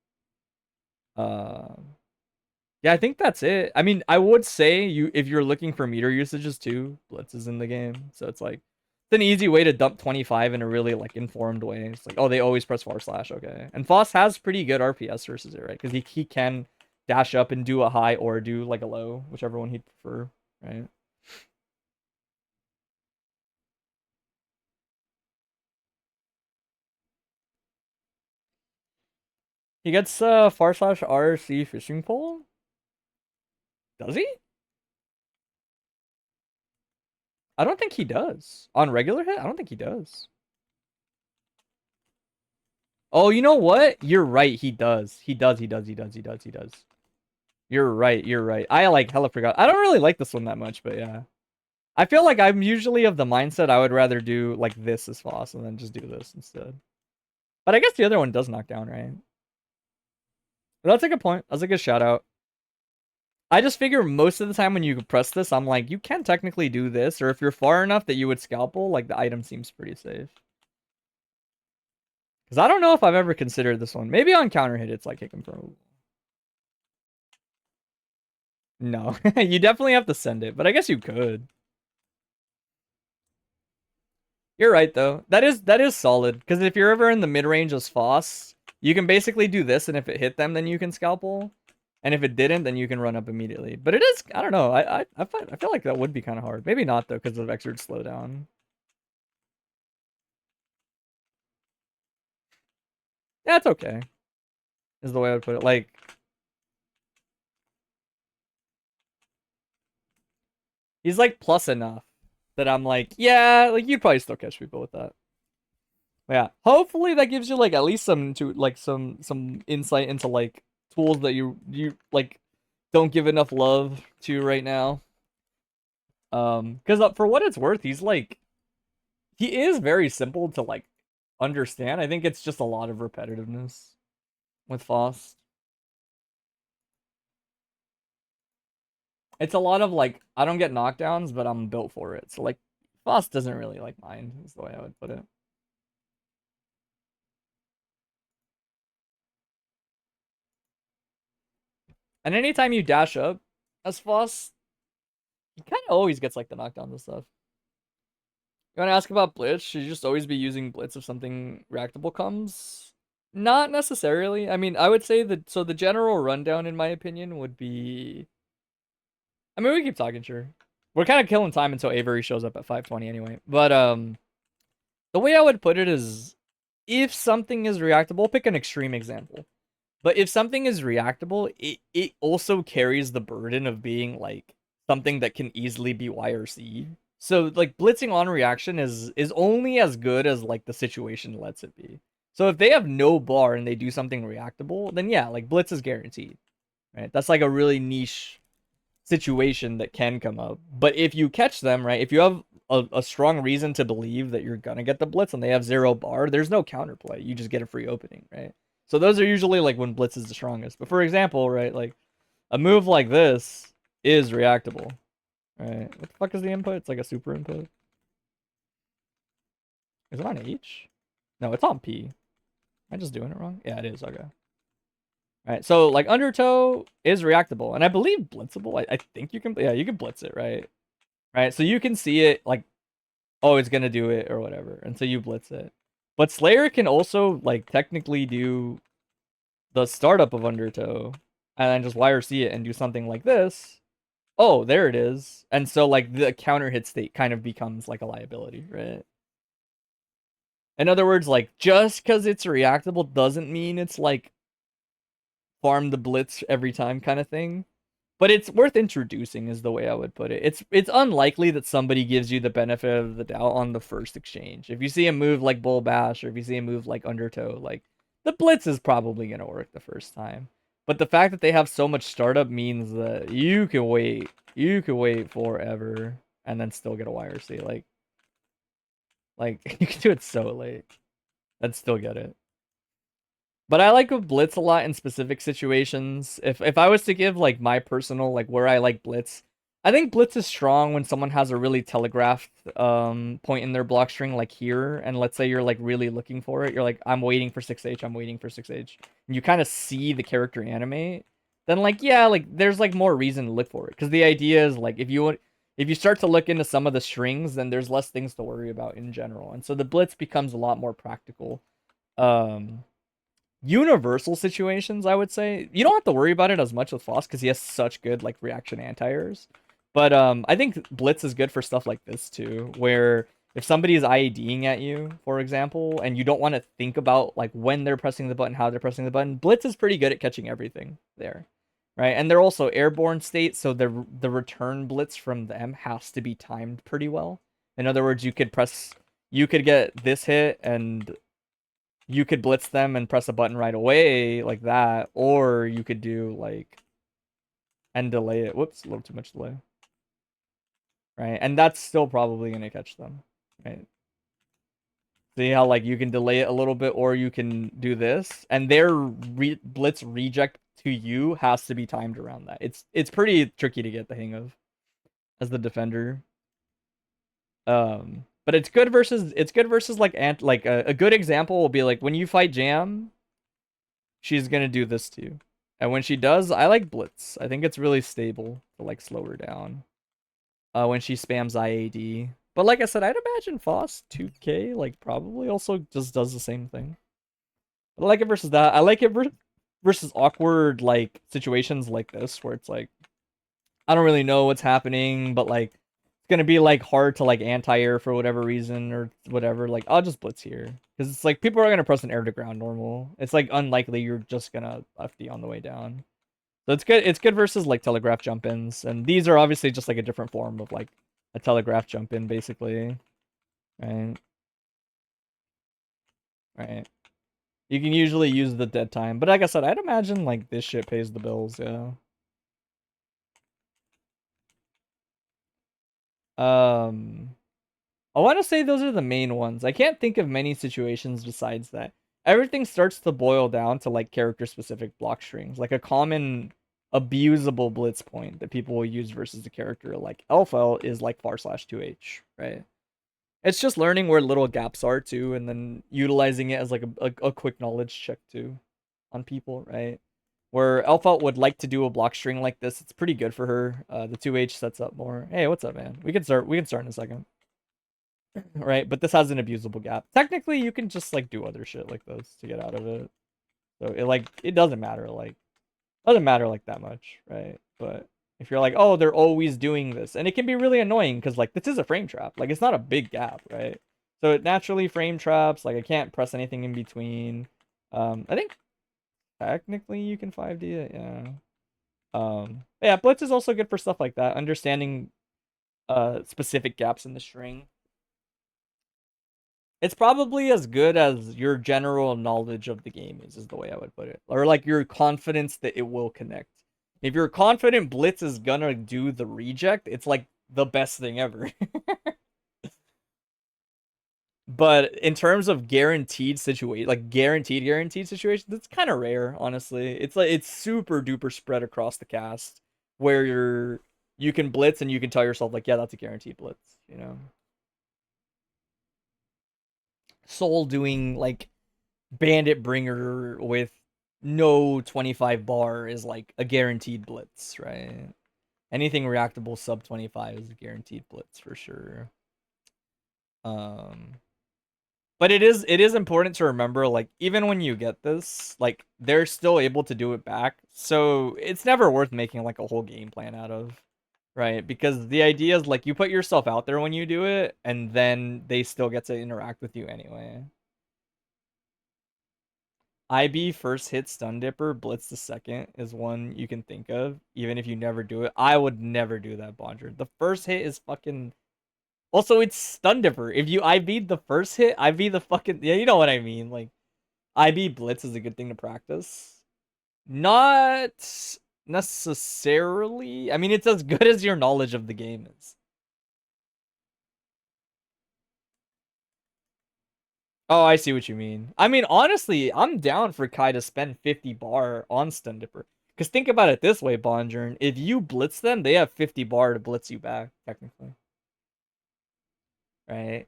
Speaker 1: Yeah, I think that's it. I mean, I would say if you're looking for meter usages too, Blitz is in the game, so it's like it's an easy way to dump 25 in a really like informed way. It's like, oh, they always press /, okay. And Faust has pretty good RPS versus it, right? Because he can dash up and do a high or do like a low, whichever one he'd prefer, right? He gets /RC fishing pole. Does he? I don't think he does. On regular hit, I don't think he does. Oh, you know what? You're right. He does. He does. He does. He does. He does. He does. You're right. You're right. I like hella forgot. I don't really like this one that much, but yeah. I feel like I'm usually of the mindset I would rather do like this as Foss and then just do this instead. But I guess the other one does knock down, right? But that's a good point. That's a good shout out. I just figure most of the time when you press this, I'm like, you can technically do this, or if you're far enough that you would scalpel, like the item seems pretty safe. Because I don't know if I've ever considered this one. Maybe on counter hit, it's like hit confirm. No, you definitely have to send it, but I guess you could. You're right though. That is solid. Because if you're ever in the mid range as Foss, you can basically do this, and if it hit them, then you can scalpel. And if it didn't, then you can run up immediately. But it is, I don't know. I feel like that would be kind of hard. Maybe not though, because of Exert slowdown. Yeah, it's okay. Is the way I would put it. Like, he's like plus enough that I'm like, yeah, like you'd probably still catch people with that. Yeah, hopefully that gives you like at least some insight into like tools that you like don't give enough love to right now. Because for what it's worth, he is very simple to like understand. I think it's just a lot of repetitiveness with Faust. It's a lot of like I don't get knockdowns, but I'm built for it. So like Faust doesn't really like mind, is the way I would put it. And anytime you dash up as Faust, he kind of always gets like the knockdowns and stuff. You want to ask about Blitz? Should you just always be using Blitz if something reactable comes? Not necessarily. I mean, I would say that, so the general rundown, in my opinion, would be... I mean, we keep talking, sure. We're kind of killing time until Avery shows up at 5:20 anyway. But, The way I would put it is, if something is reactable, we'll pick an extreme example. But if something is reactable, it also carries the burden of being like something that can easily be YRC. So like blitzing on reaction is only as good as like the situation lets it be. So if they have no bar and they do something reactable, then yeah, like blitz is guaranteed. Right? That's like a really niche situation that can come up. But if you catch them, right, if you have a strong reason to believe that you're gonna get the blitz and they have 0 bar, there's no counterplay. You just get a free opening, right? So those are usually like when blitz is the strongest. But for example, right, like a move like this is reactable. Right? What the fuck is the input? It's like a super input. Is it on H? No, it's on P. Am I just doing it wrong? Yeah, it is. Okay. Right, so like undertow is reactable, and I believe blitzable. I think you can, yeah, you can blitz it, right? Right, so you can see it like, oh, it's gonna do it or whatever, and so you blitz it. But Slayer can also like technically do the startup of undertow, and then just YRC it and do something like this. Oh, there it is, and so like the counter hit state kind of becomes like a liability, right? In other words, like just because it's reactable doesn't mean it's like farm the blitz every time kind of thing. But it's worth introducing is the way I would put it. It's unlikely that somebody gives you the benefit of the doubt on the first exchange. If you see a move like Bull Bash or if you see a move like Undertow, like the blitz is probably gonna work the first time. But the fact that they have so much startup means that you can wait. You can wait forever and then still get a YRC. Like you can do it so late and still get it. But I like Blitz a lot in specific situations. If I was to give like my personal like where I like Blitz, I think Blitz is strong when someone has a really telegraphed point in their block string like here, and let's say you're like really looking for it. You're like, I'm waiting for 6H, I'm waiting for 6H. And you kind of see the character animate, then like yeah, like there's like more reason to look for it. Because the idea is like if you start to look into some of the strings, then there's less things to worry about in general. And so the Blitz becomes a lot more practical. Um Universal situations, I would say you don't have to worry about it as much with Faust because he has such good like reaction anti-airs. But I think Blitz is good for stuff like this too, where if somebody is IEDing at you, for example, and you don't want to think about like when they're pressing the button, how they're pressing the button, Blitz is pretty good at catching everything there, right? And they're also airborne state, so the return Blitz from them has to be timed pretty well. In other words, you could get this hit and you could blitz them and press a button right away like that, or you could do like and delay it. Whoops, a little too much delay. Right, and that's still probably gonna catch them. Right. See how like you can delay it a little bit, or you can do this, and their blitz reject to you has to be timed around that. It's pretty tricky to get the hang of as the defender. But it's good versus like a good example will be like when you fight Jam, she's gonna do this to you. And when she does, I like Blitz. I think it's really stable to like slow her down. When she spams IAD. But like I said, I'd imagine Faust 2K like probably also just does the same thing. I like it versus that. I like it versus awkward like situations like this where it's like I don't really know what's happening, but like it's gonna be like hard to like anti-air for whatever reason or whatever. Like I'll just blitz here because it's like people are gonna press an air to ground normal. It's like unlikely you're just gonna FD on the way down. So it's good. It's good versus like telegraph jump ins, and these are obviously just like a different form of like a telegraph jump in, basically. Right. Right. You can usually use the dead time, but like I said, I'd imagine like this shit pays the bills. Yeah. Um. I want to say those are the main ones. I can't think of many situations besides that. Everything starts to boil down to like character specific block strings. Like a common abusable blitz point that people will use versus a character like Alpha is like far/2H, right? It's just learning where little gaps are too, and then utilizing it as like a quick knowledge check too on people, right? Where Alpha would like to do a block string like this, it's pretty good for her. The 2H sets up more. Hey, what's up, man? We can start. We can start in a second. Right? But this has an abusable gap. Technically, you can just like do other shit like this to get out of it. So it doesn't matter like that much, right? But if you're like, oh, they're always doing this, and it can be really annoying because like this is a frame trap. Like it's not a big gap, right? So it naturally frame traps. Like I can't press anything in between. I think technically you can 5D it. Yeah. Yeah, Blitz is also good for stuff like that. Understanding specific gaps in the string. It's probably as good as your general knowledge of the game is the way I would put it. Or like your confidence that it will connect. If you're confident Blitz is gonna do the reject, it's like the best thing ever. But in terms of guaranteed situation, like guaranteed situations, it's kind of rare, honestly. It's like it's super duper spread across the cast where you can blitz and you can tell yourself like, yeah, that's a guaranteed blitz, you know. Soul doing like Bandit Bringer with no 25 bar is like a guaranteed blitz, right? Anything reactable sub 25 is a guaranteed blitz for sure. Um But it is important to remember, like, even when you get this, like, they're still able to do it back. So it's never worth making like a whole game plan out of, right? Because the idea is like you put yourself out there when you do it, and then they still get to interact with you anyway. IB first hit Stun Dipper, Blitz the second is one you can think of, even if you never do it. I would never do that, Bonjer. The first hit is fucking. Also, it's Stun Dipper. If you IB'd the first hit, IB the fucking. Yeah, you know what I mean. Like, IB Blitz is a good thing to practice. Not necessarily. I mean, it's as good as your knowledge of the game is. Oh, I see what you mean. I mean, honestly, I'm down for Kai to spend 50 bar on Stun Dipper. Because think about it this way, Bonjern. If you blitz them, they have 50 bar to blitz you back, technically. Right?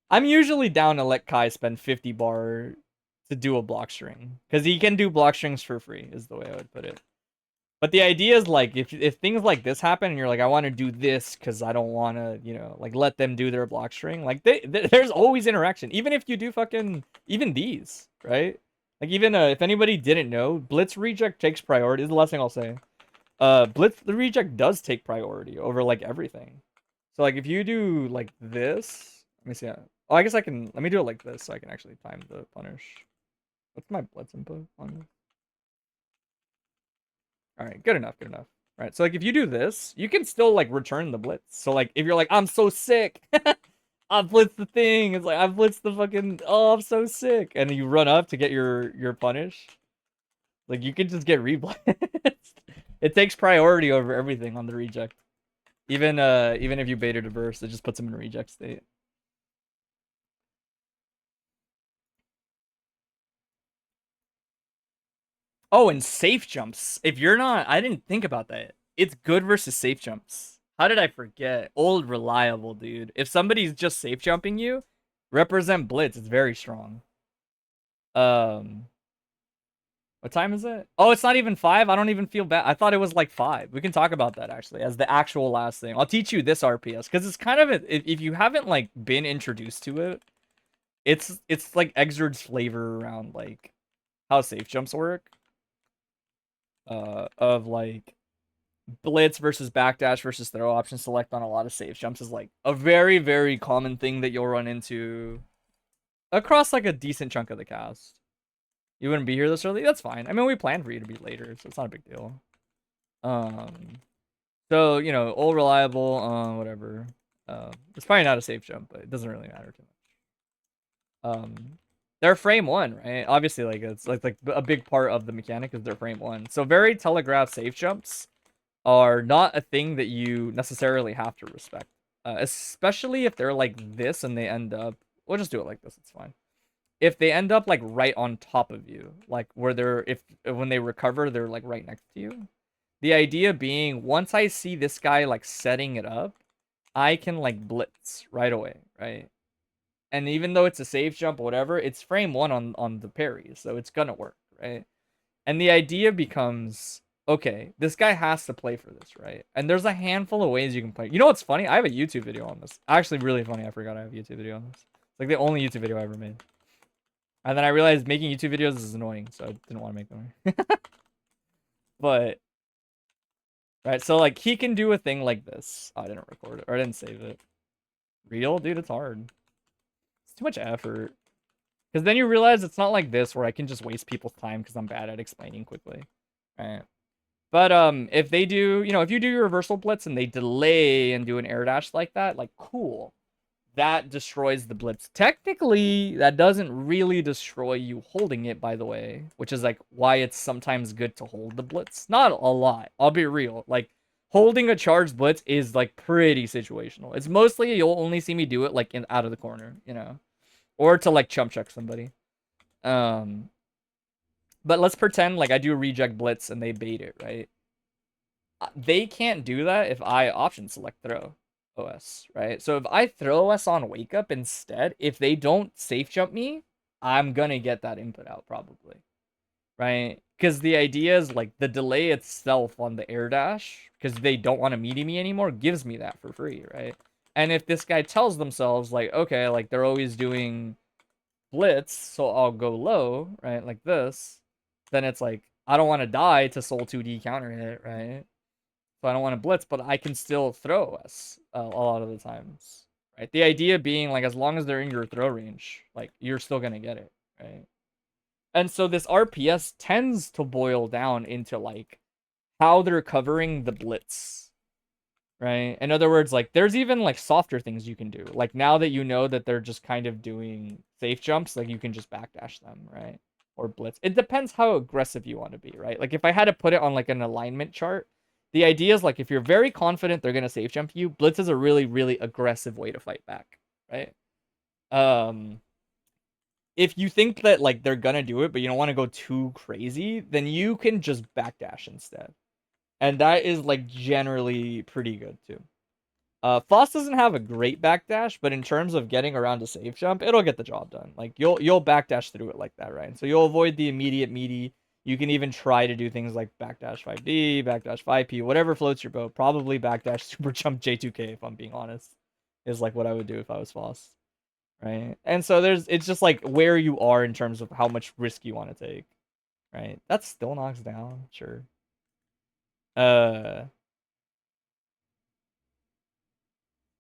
Speaker 1: I'm usually down to let Kai spend 50 bar to do a block string. Because he can do block strings for free, is the way I would put it. But the idea is like if things like this happen and you're like I want to do this because I don't want to like let them do their block string, like there's always interaction even if you do fucking even these, right? Like even if anybody didn't know, Blitz reject takes priority. This is the last thing I'll say. Blitz the reject does take priority over like everything. So like if you do like this, let me see. Oh, I guess I can. Let me do it like this so I can actually time the punish. What's my Blitz input on this? All right, good enough, good enough. All right, so like if you do this, you can still like return the blitz. So like if you're like, I'm so sick, I blitzed the thing. It's like I blitzed the fucking. Oh, I'm so sick, and you run up to get your punish. Like you can just get reblitzed. It takes priority over everything on the reject. Even if you bait or diverse, it just puts him in reject state. Oh, and safe jumps. If you're not, I didn't think about that. It's good versus safe jumps. How did I forget? Old reliable, dude. If somebody's just safe jumping you, represent blitz. It's very strong. Um, what time is it? Oh, it's not even 5. I don't even feel bad. I thought it was like 5. We can talk about that actually as the actual last thing. I'll teach you this RPS because it's kind of if you haven't like been introduced to it, it's like exerts flavor around like how safe jumps work. Of like blitz versus backdash versus throw option select on a lot of safe jumps is like a very, very common thing that you'll run into across like a decent chunk of the cast. You wouldn't be here this early? That's fine. I mean, we planned for you to be later, so it's not a big deal. Um, so, all reliable, whatever. It's probably not a safe jump, but it doesn't really matter too much. They're frame 1, right? Obviously, like, it's like a big part of the mechanic is their frame 1. So very telegraphed safe jumps are not a thing that you necessarily have to respect. Especially if they're like this and they end up. We'll just do it like this. It's fine. If they end up like right on top of you, like where they're if when they recover, they're like right next to you. The idea being, once I see this guy like setting it up, I can like blitz right away, right? And even though it's a safe jump, or whatever, it's frame 1 on the parry, so it's gonna work, right? And the idea becomes, okay, this guy has to play for this, right? And there's a handful of ways you can play. You know what's funny? I have a YouTube video on this. Actually, really funny. I forgot I have a YouTube video on this. It's like the only YouTube video I ever made. And then I realized making YouTube videos is annoying, so I didn't want to make them. But, right, so like he can do a thing like this. Oh, I didn't record it, or I didn't save it. Real, dude, it's hard. It's too much effort. Because then you realize it's not like this where I can just waste people's time because I'm bad at explaining quickly. Right. But if they do, if you do your reversal blitz and they delay and do an air dash like that, like cool. That destroys the blitz. Technically, that doesn't really destroy you holding it, by the way, which is like why it's sometimes good to hold the blitz. Not a lot. I'll be real. Like holding a charged blitz is like pretty situational. It's mostly you'll only see me do it like out of the corner, or to like chump check somebody. Um, but let's pretend like I do reject blitz and they bait it, right? They can't do that if I option select throw OS, right? So if I throw OS on wake up instead, if they don't safe jump me, I'm gonna get that input out probably, right? Because the idea is like the delay itself on the air dash, because they don't want to meaty me anymore, gives me that for free, right? And if this guy tells themselves like, okay, like they're always doing blitz, so I'll go low, right? Like this, then it's like I don't want to die to soul 2D counter hit, right? So I don't want to blitz, but I can still throw us a lot of the times, right? The idea being like as long as they're in your throw range, like you're still gonna get it, right? And so this RPS tends to boil down into like how they're covering the blitz, right? In other words, like there's even like softer things you can do. Like now that you know that they're just kind of doing safe jumps, like you can just backdash them, right? Or blitz. It depends how aggressive you want to be, right? Like if I had to put it on like an alignment chart, the idea is like if you're very confident they're gonna safe jump you, blitz is a really, really aggressive way to fight back, right? Um if you think that like they're gonna do it, but you don't want to go too crazy, then you can just backdash instead. And that is like generally pretty good too. Faust doesn't have a great backdash, but in terms of getting around a safe jump, it'll get the job done. Like you'll backdash through it like that, right? So you'll avoid the immediate meaty. You can even try to do things like backdash 5D, backdash 5P, whatever floats your boat. Probably backdash super jump J2K if I'm being honest, is like what I would do if I was Faust, right? And so it's just like where you are in terms of how much risk you want to take, right? That still knocks down, sure. Uh,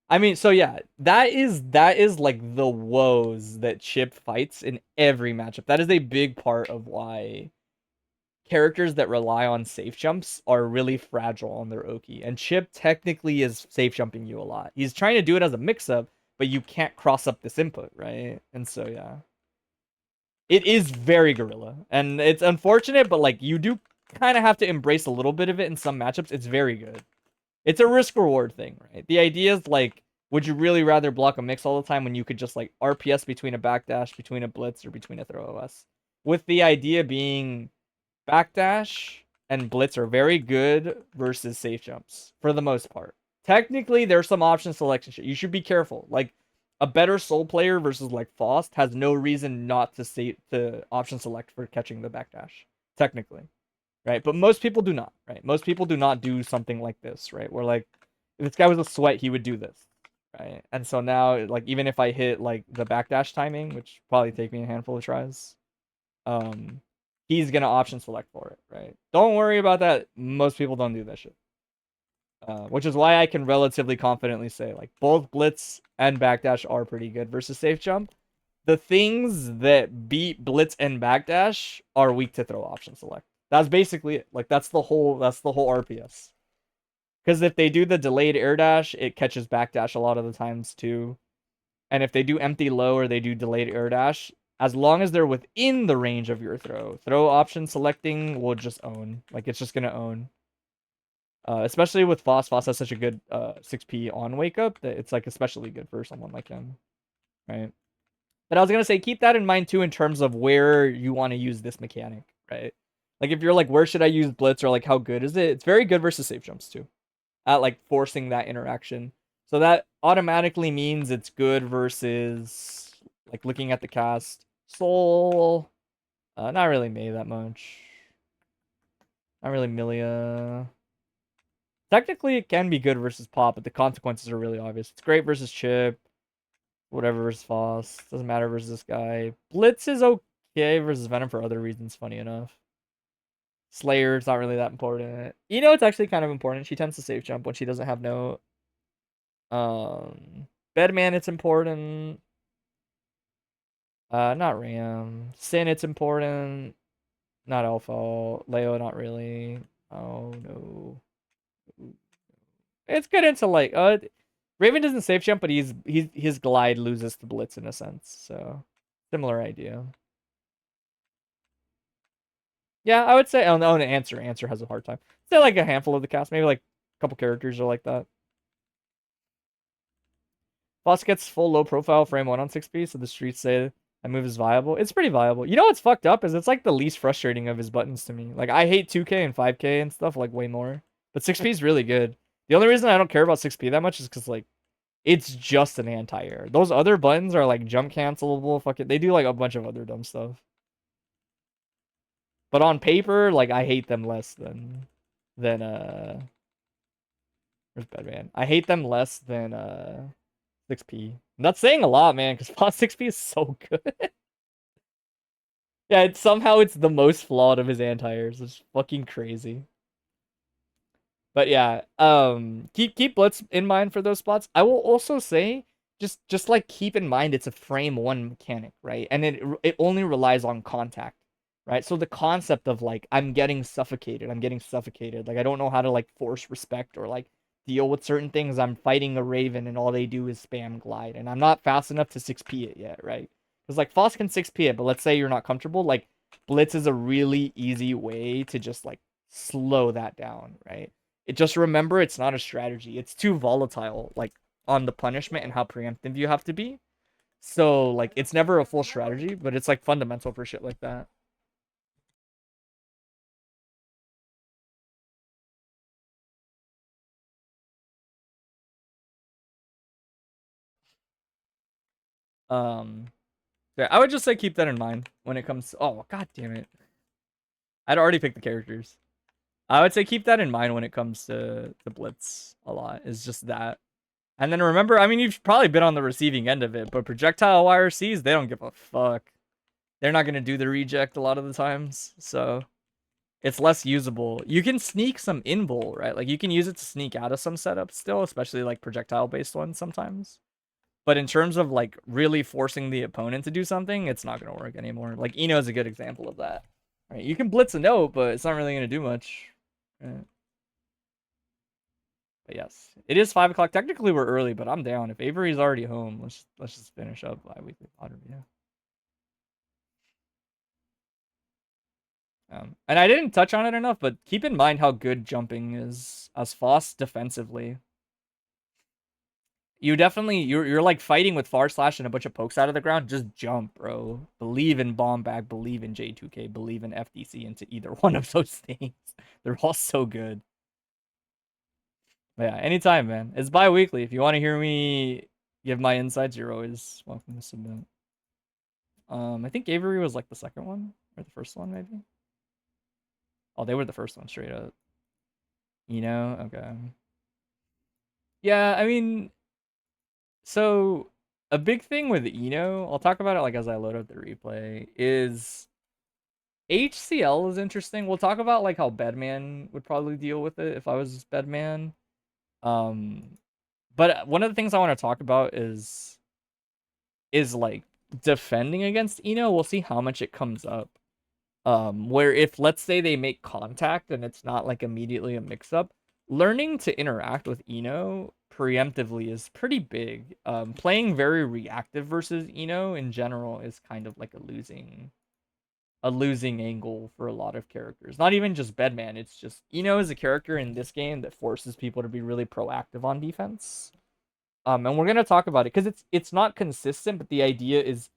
Speaker 1: I mean, so yeah, that is like the woes that Chip fights in every matchup. That is a big part of why characters that rely on safe jumps are really fragile on their Oki. And Chip technically is safe jumping you a lot. He's trying to do it as a mix up, but you can't cross up this input, right? And so yeah. It is very gorilla. And it's unfortunate, but like you do kind of have to embrace a little bit of it in some matchups. It's very good. It's a risk reward thing, right? The idea is like, would you really rather block a mix all the time when you could just like RPS between a backdash, between a blitz, or between a throw OS? With the idea being backdash and blitz are very good versus safe jumps for the most part. Technically, there's some option selection shit. You should be careful. Like a better soul player versus like Faust has no reason not to say to option select for catching the backdash. Technically, right? But most people do not, right? Most people do not do something like this, right? Where like if this guy was a sweat, he would do this, right? And so now, like even if I hit like the backdash timing, which probably take me a handful of tries, um, he's gonna option select for it, right? Don't worry about that. Most people don't do that shit. Which is why I can relatively confidently say like both blitz and backdash are pretty good versus safe jump. The things that beat blitz and backdash are weak to throw option select. That's basically it. Like that's the whole RPS. Because if they do the delayed air dash, it catches backdash a lot of the times too. And if they do empty low or they do delayed air dash, as long as they're within the range of your throw option selecting will just own. Like it's just gonna own. Especially with Faust. Faust has such a good 6P on wake up that it's like especially good for someone like him, right? But I was gonna say keep that in mind too in terms of where you want to use this mechanic, right? Like if you're like where should I use blitz or like how good is it? It's very good versus safe jumps too, at like forcing that interaction. So that automatically means it's good versus like looking at the cast. Soul, not really May that much. Not really Milia. Technically, it can be good versus Pop, but the consequences are really obvious. It's great versus Chip, whatever versus Faust. Doesn't matter versus this guy. Blitz is okay versus Venom for other reasons, funny enough. Slayer, it's not really that important. It's actually kind of important. She tends to safe jump when she doesn't have no Bedman, it's important. Not Ram. Sin, it's important. Not Alpha. Leo, not really. Oh no. It's good into like Raven doesn't save jump, but his glide loses to Blitz in a sense. So similar idea. Yeah, I would say oh no, answer. Answer has a hard time. Say like a handful of the cast, maybe like a couple characters are like that. Boss gets full low profile frame 1 on 6P, so the streets say that move is viable. It's pretty viable. You know what's fucked up is it's like the least frustrating of his buttons to me. Like I hate 2K and 5K and stuff like way more. But 6P is really good. The only reason I don't care about 6P that much is because like it's just an anti-air. Those other buttons are like jump cancelable, fucking they do like a bunch of other dumb stuff. But on paper, like I hate them less than where's Bedman? I hate them less than 6P. I'm not saying a lot, man, because Faust 6P is so good. Yeah, somehow it's the most flawed of his anti-airs. It's fucking crazy. But yeah, keep Blitz in mind for those spots. I will also say just like keep in mind it's a frame 1 mechanic, right? And it only relies on contact, right? So the concept of like I'm getting suffocated, like I don't know how to like force respect or like deal with certain things. I'm fighting a Raven and all they do is spam glide and I'm not fast enough to 6P it yet, right? Because like Faust can 6P it, but let's say you're not comfortable, like Blitz is a really easy way to just like slow that down, right? It just remember it's not a strategy. It's too volatile, like on the punishment and how preemptive you have to be. So like it's never a full strategy, but it's like fundamental for shit like that. Um yeah, I would just say keep that in mind when it comes to, oh god damn it. I'd already picked the characters. I would say keep that in mind when it comes to the Blitz a lot. Is just that. And then remember, I mean, you've probably been on the receiving end of it, but projectile YRCs, they don't give a fuck. They're not gonna do the reject a lot of the times, so it's less usable. You can sneak some invul, right? Like you can use it to sneak out of some setups still, especially like projectile based ones sometimes. But in terms of like really forcing the opponent to do something, it's not gonna work anymore. Like Eno is a good example of that. Right? You can blitz a note, but it's not really gonna do much. Right? But yes, it is 5 o'clock. Technically, we're early, but I'm down. If Avery's already home, let's just finish up bi-weekly pod review. And I didn't touch on it enough, but keep in mind how good jumping is as Faust defensively. You definitely you're like fighting with far slash and a bunch of pokes out of the ground. Just jump, bro. Believe in bomb bag, believe in J2K, believe in FDC into either one of those things. They're all so good. But yeah, anytime, man. It's bi-weekly. If you want to hear me give my insights, you're always welcome to submit. I think Avery was like the second one or the first one, maybe. Oh, they were the first one straight up. You know? Okay. Yeah, I mean, so a big thing with Eno, I'll talk about it like as I load up the replay, is HCL is interesting. We'll talk about like how Bedman would probably deal with it if I was Bedman. Um, but one of the things I want to talk about is like defending against Eno. We'll see how much it comes up. Where if let's say they make contact and it's not like immediately a mix up, learning to interact with Eno preemptively is pretty big. Playing very reactive versus Eno in general is kind of like a losing angle for a lot of characters. Not even just Bedman, it's just Eno is a character in this game that forces people to be really proactive on defense. And we're gonna talk about it because it's not consistent, but the idea is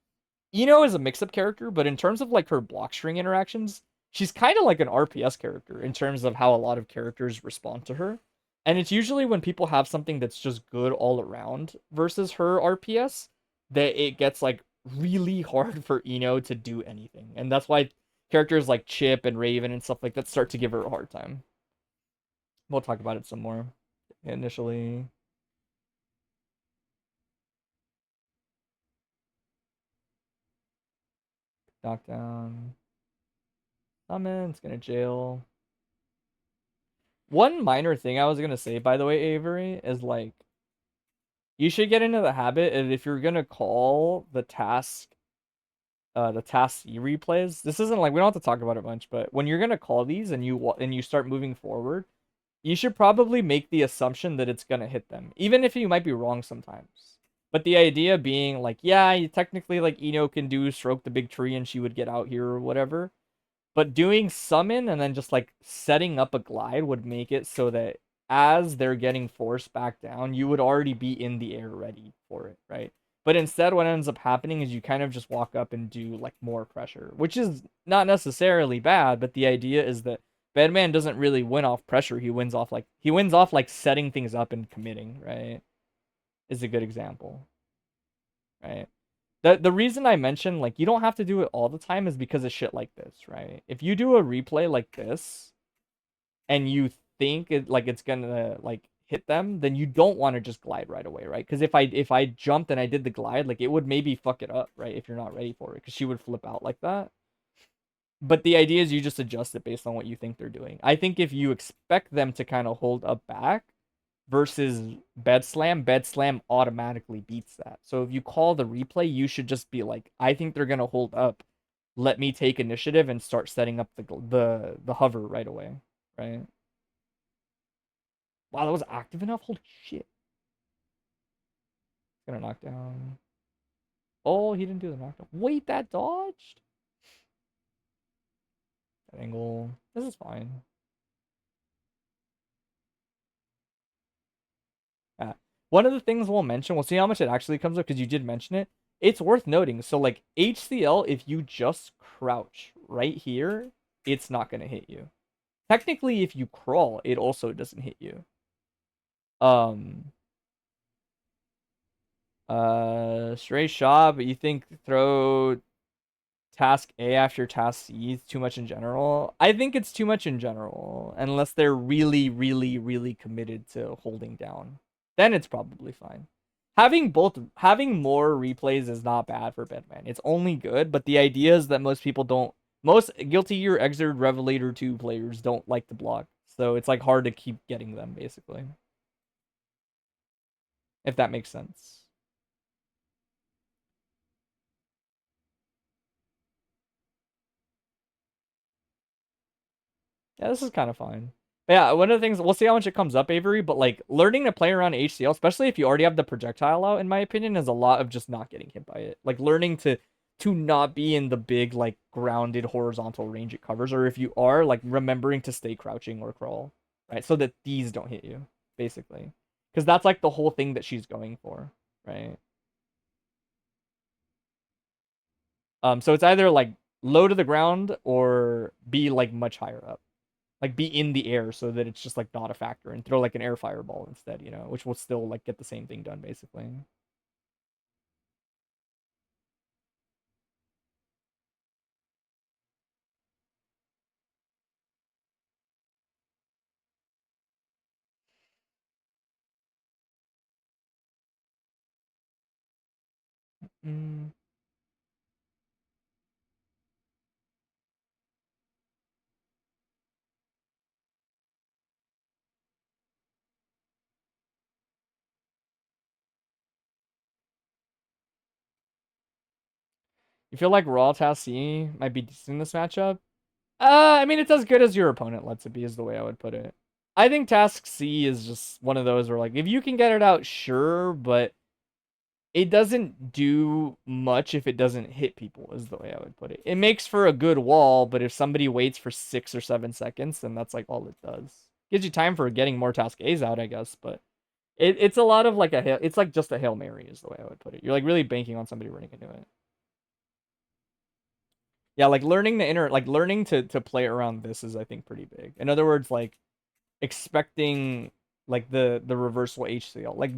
Speaker 1: Eno is a mix-up character, but in terms of like her block string interactions, she's kind of like an RPS character in terms of how a lot of characters respond to her. And it's usually when people have something that's just good all around versus her RPS that it gets like really hard for Eno to do anything. And that's why characters like Chip and Raven and stuff like that start to give her a hard time. We'll talk about it some more initially. Knockdown. Summon's gonna jail. One minor thing I was gonna say, by the way, Avery, is like You should get into the habit of, if you're gonna call the task C replays. This isn't like, we don't have to talk about it much, but when you're gonna call these and you start moving forward, you should probably make the assumption that it's gonna hit them, even if you might be wrong sometimes. But the idea being like, yeah, you technically like Eno can do stroke the big tree and she would get out here or whatever. But doing summon and then just like setting up a glide would make it so that as they're getting forced back down, you would already be in the air ready for it, right? But instead, what ends up happening is you kind of just walk up and do like more pressure, which is not necessarily bad, but the idea is that Bedman doesn't really win off pressure. He wins off like setting things up and committing, right? Is a good example, right? The reason I mentioned like you don't have to do it all the time is because of shit like this, right? If you do a replay like this and you think it's gonna like hit them, then you don't want to just glide right away, right? Because if I jumped and I did the glide, like it would maybe fuck it up, right? If you're not ready for it, because she would flip out like that. But the idea is you just adjust it based on what you think they're doing. I think if you expect them to kind of hold up back versus bed slam automatically beats that. So if you call the replay, you should just be like, I think they're gonna hold up. Let me take initiative and start setting up the hover right away, right? Wow, that was active enough. Holy shit! Gonna knock down. Oh, he didn't do the knockdown. Wait, that dodged. That angle. This is fine. Yeah. One of the things we'll mention, we'll see how much it actually comes up because you did mention it. It's worth noting. So like HCL, if you just crouch right here, it's not gonna hit you. Technically, if you crawl, it also doesn't hit you. Um Stray shot, but you think throw task A after task C is too much in general? I think it's too much in general, unless they're really, really, really committed to holding down. Then it's probably fine. Having more replays is not bad for Bedman. It's only good, but the idea is that most Guilty Gear Xrd Revelator 2 players don't like to block. So it's like hard to keep getting them, basically. If that makes sense. Yeah, this is kind of fine. But yeah, one of the things, we'll see how much it comes up, Avery, but like learning to play around HCL, especially if you already have the projectile out, in my opinion, is a lot of just not getting hit by it. Like learning to not be in the big like grounded horizontal range it covers, or if you are, like remembering to stay crouching or crawl, right? So that these don't hit you, basically. Because that's like the whole thing that she's going for, right? So it's either like low to the ground or be like much higher up. Like be in the air so that it's just like not a factor, and throw like an air fireball instead, which will still like get the same thing done basically. Mm. You feel like Raw Tassi might be decent in this matchup? I mean, it's as good as your opponent lets it be, is the way I would put it. I think Task C is just one of those where like if you can get it out, sure, but it doesn't do much if it doesn't hit people, is the way I would put it. It makes for a good wall, but if somebody waits for 6 or 7 seconds, then that's like all it does. Gives you time for getting more Task A's out, I guess, but it's a lot of like it's like just a Hail Mary is the way I would put it. You're like really banking on somebody running into it. Yeah, like learning to play around this is, I think, pretty big. In other words, like expecting like the reversal HCL. Like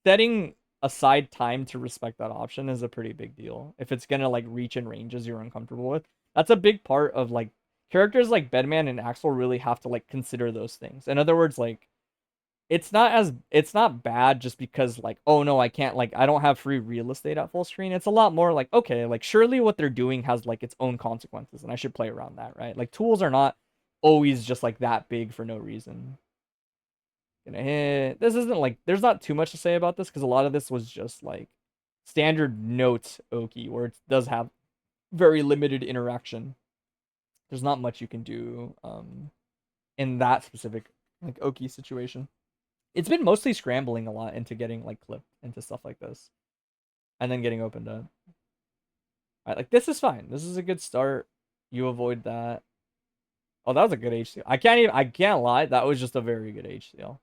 Speaker 1: setting aside time to respect that option is a pretty big deal. If it's gonna like reach in ranges you're uncomfortable with. That's a big part of like characters like Bedman and Axel really have to like consider those things. In other words, like it's not bad just because like, oh no, I can't, like I don't have free real estate at full screen. It's a lot more like, okay, like surely what they're doing has like its own consequences and I should play around that, right? Like tools are not always just like that big for no reason. Gonna hit. This isn't like, there's not too much to say about this because a lot of this was just like standard note Oki, where it does have very limited interaction. There's not much you can do in that specific like Oki situation. It's been mostly scrambling a lot into getting like clipped into stuff like this, and then getting opened up. Right, like this is fine. This is a good start. You avoid that. Oh, that was a good H seal. I can't lie. That was just a very good H seal.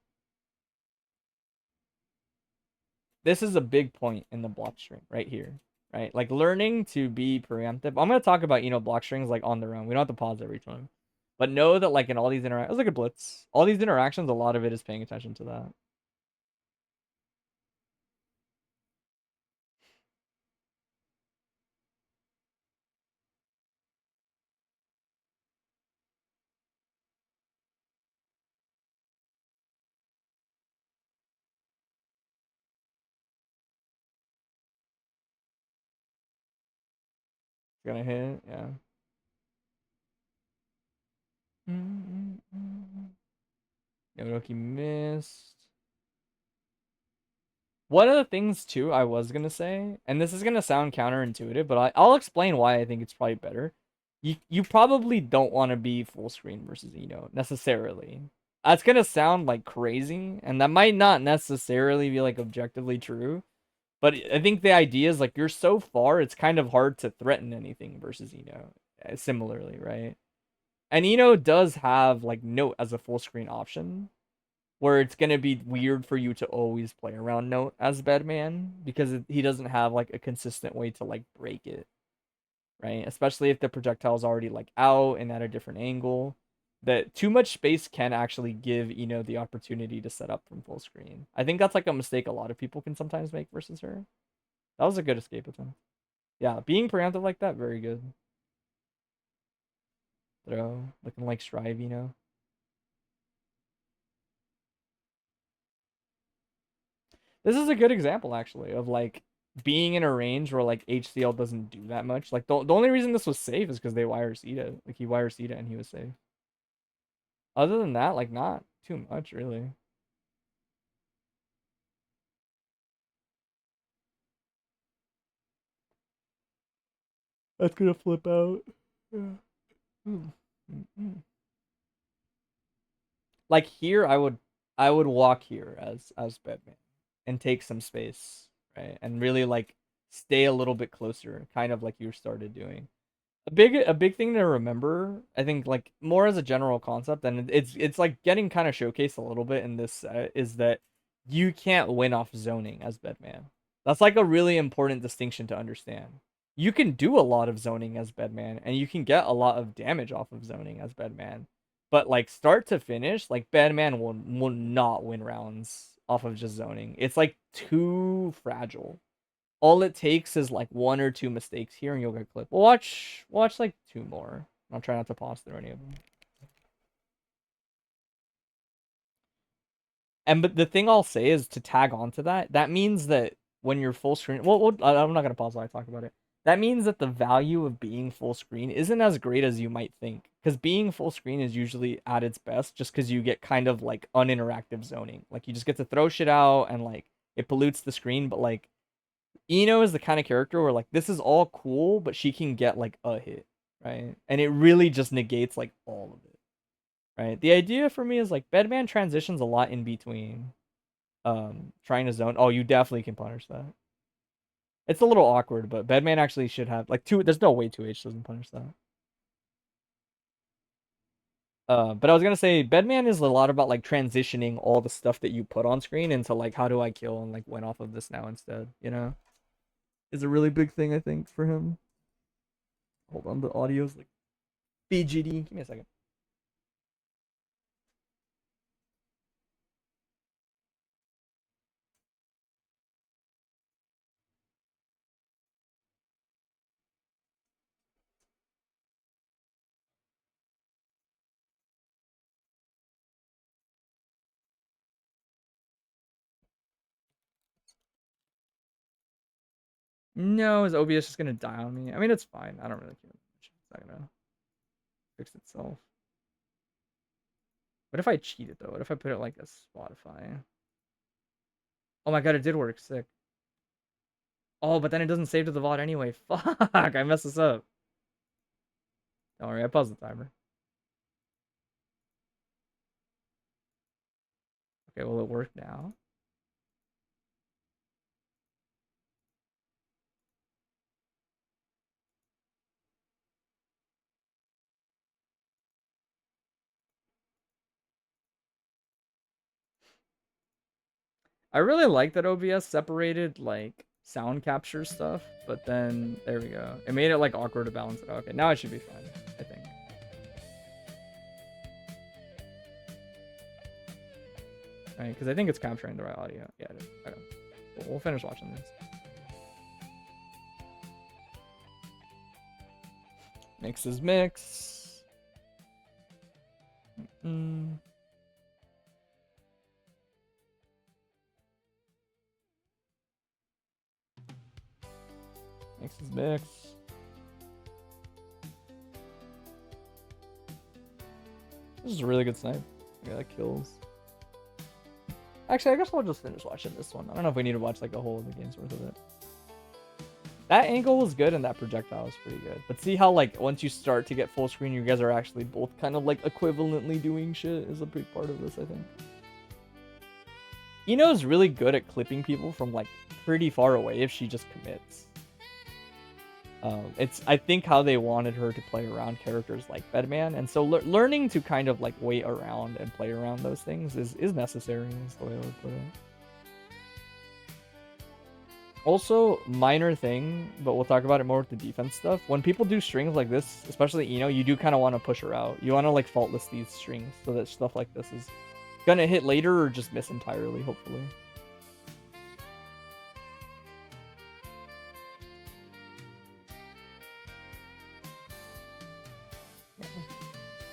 Speaker 1: This is a big point in the block string right here. Right? Like learning to be preemptive. I'm gonna talk about, block strings like on their own. We don't have to pause every time. But know that like in all these interactions, like a blitz, all these interactions, a lot of it is paying attention to that. It's gonna hit, yeah. Yodoki missed. One of the things too I was gonna say, and this is gonna sound counterintuitive, but I'll explain why I think it's probably better. You probably don't want to be full screen versus necessarily. That's gonna sound like crazy, and that might not necessarily be like objectively true. But I think the idea is like you're so far, it's kind of hard to threaten anything versus similarly, right? And does have like note as a full screen option, where it's gonna be weird for you to always play around note as Bedman because he doesn't have like a consistent way to like break it, right? Especially if the projectile's already like out and at a different angle. That too much space can actually give the opportunity to set up from full screen. I think that's like a mistake a lot of people can sometimes make versus her. That was a good escape attempt. Yeah, being preemptive like that, very good. Throw, looking like Strive. This is a good example actually of like being in a range where like HCL doesn't do that much. Like the only reason this was safe is because they wire Sita. Like he wire Sita and he was safe. Other than that, like not too much really. That's gonna flip out. Yeah. Like here, I would walk here as Bedman and take some space, right? And really like stay a little bit closer, kind of like you started doing. A big thing to remember, I think, like more as a general concept, and it's like getting kind of showcased a little bit in this set, is that you can't win off zoning as Bedman. That's like a really important distinction to understand. You can do a lot of zoning as Bedman, and you can get a lot of damage off of zoning as Bedman. But like start to finish, like Bedman will not win rounds off of just zoning. It's like too fragile. All it takes is like one or two mistakes here and you'll get clipped. Well, watch like two more. I'll try not to pause through any of them. And but the thing I'll say is to tag onto that. That means that when you're full screen, I'm not gonna pause while I talk about it. That means that the value of being full screen isn't as great as you might think. Because being full screen is usually at its best just because you get kind of like uninteractive zoning. Like you just get to throw shit out and like it pollutes the screen, but like Ino is the kind of character where like this is all cool, but she can get like a hit, right? And it really just negates like all of it, right? The idea for me is like Bedman transitions a lot in between trying to zone. Oh, you definitely can punish that. It's a little awkward, but Bedman actually should have like two. There's no way 2H doesn't punish that. But I was gonna say Bedman is a lot about like transitioning all the stuff that you put on screen into like how do I kill and like win off of this now instead, is a really big thing I think for him. Hold on, the audio's like BGD. Give me a second. No, is OBS just gonna die on me? I mean, it's fine. I don't really care. It's not gonna fix itself. What if I cheat it though? What if I put it like a Spotify? Oh my god, it did work. Sick. Oh, but then it doesn't save to the VOD anyway. Fuck, I messed this up. Don't worry, I paused the timer. Okay, will it work now? I really like that OBS separated like sound capture stuff, but then there we go. It made it like awkward to balance it out. Okay, now it should be fine, I think. Right, because I think it's capturing the right audio. Yeah, it is. Okay. We'll finish watching this. Mix is mix. Mix is mix. This is a really good snipe. Yeah, that kills. Actually, I guess we'll just finish watching this one. I don't know if we need to watch like a whole of the game's worth of it. That angle was good and that projectile was pretty good. But see how like once you start to get full screen, you guys are actually both kind of like equivalently doing shit is a big part of this, I think. Ino's really good at clipping people from like pretty far away if she just commits. It's I think how they wanted her to play around characters like Bedman, and so learning to kind of like wait around and play around those things is necessary, is the way I would put it. Also, minor thing, but we'll talk about it more with the defense stuff. When people do strings like this, especially you do kind of want to push her out. You want to like faultless these strings so that stuff like this is gonna hit later or just miss entirely, hopefully.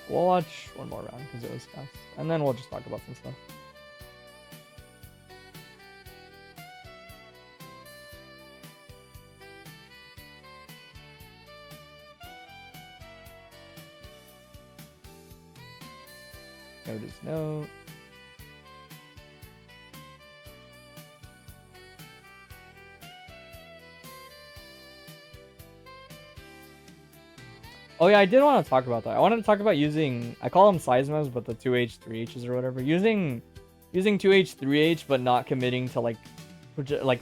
Speaker 1: We'll watch one more round because it was fast. And then we'll just talk about some stuff. Note is note. Oh yeah, I did want to talk about that. I wanted to talk about using, I call them seismos, but the 2H, 3Hs or whatever. Using 2H, 3H, but not committing to like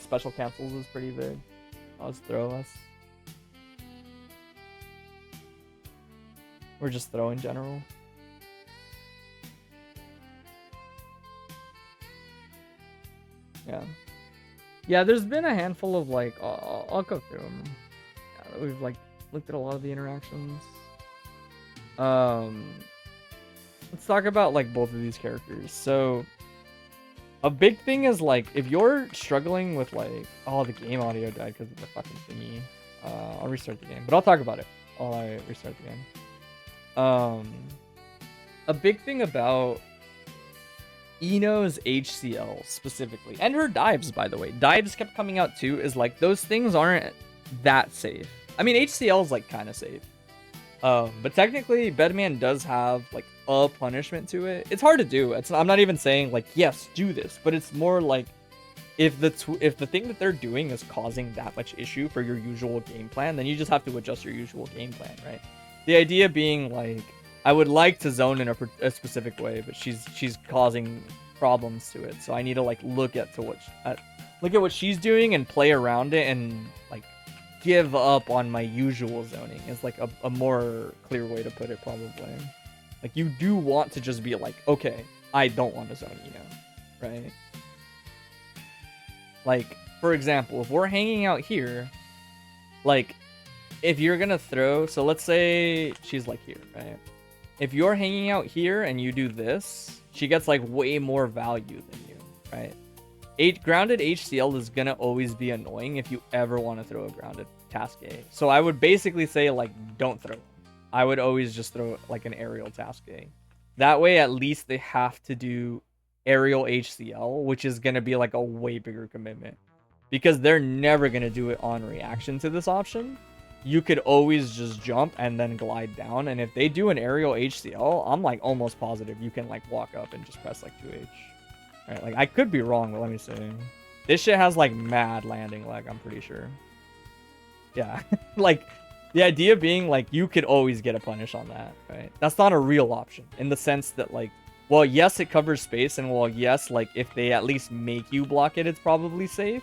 Speaker 1: special cancels is pretty big. I'll just throw us. Or just throw in general. Yeah. Yeah, there's been a handful of like, I'll go through them. Yeah, we've like looked at a lot of the interactions. Let's talk about like both of these characters. So a big thing is like if you're struggling with like, oh, the game audio died because of the fucking thingy. I'll restart the game, but I'll talk about it while I restart the game. A big thing about Ino's HCL specifically, and her dives, by the way, dives kept coming out too, is like those things aren't that safe. I mean, HCL is like kind of safe, but technically Bedman does have like a punishment to it. It's hard to do. I'm not even saying like yes, do this, but it's more like if the thing that they're doing is causing that much issue for your usual game plan, then you just have to adjust your usual game plan, right? The idea being like, I would like to zone in a specific way, but she's causing problems to it, so I need to like look at what she's doing and play around it and like give up on my usual zoning is like a more clear way to put it, probably. Like you do want to just be like, okay, I don't want to zone, right? Like, for example, if we're hanging out here, like if you're gonna throw, so let's say she's like here, right? If you're hanging out here and you do this, she gets like way more value than you, right? Grounded HCL is gonna always be annoying if you ever want to throw a grounded task A. So I would basically say like, don't throw. I would always just throw like an aerial task A. That way, at least they have to do aerial HCL, which is gonna be like a way bigger commitment because they're never gonna do it on reaction to this option. you could always just jump and then glide down. And if they do an aerial HCL, I'm like almost positive you can like walk up and just press like 2H. All right, like I could be wrong, but let me see. This shit has like mad landing lag, I'm pretty sure. Yeah, like the idea being like you could always get a punish on that, right? That's not a real option in the sense that like, well, yes, it covers space, and well, yes, like if they at least make you block it, it's probably safe.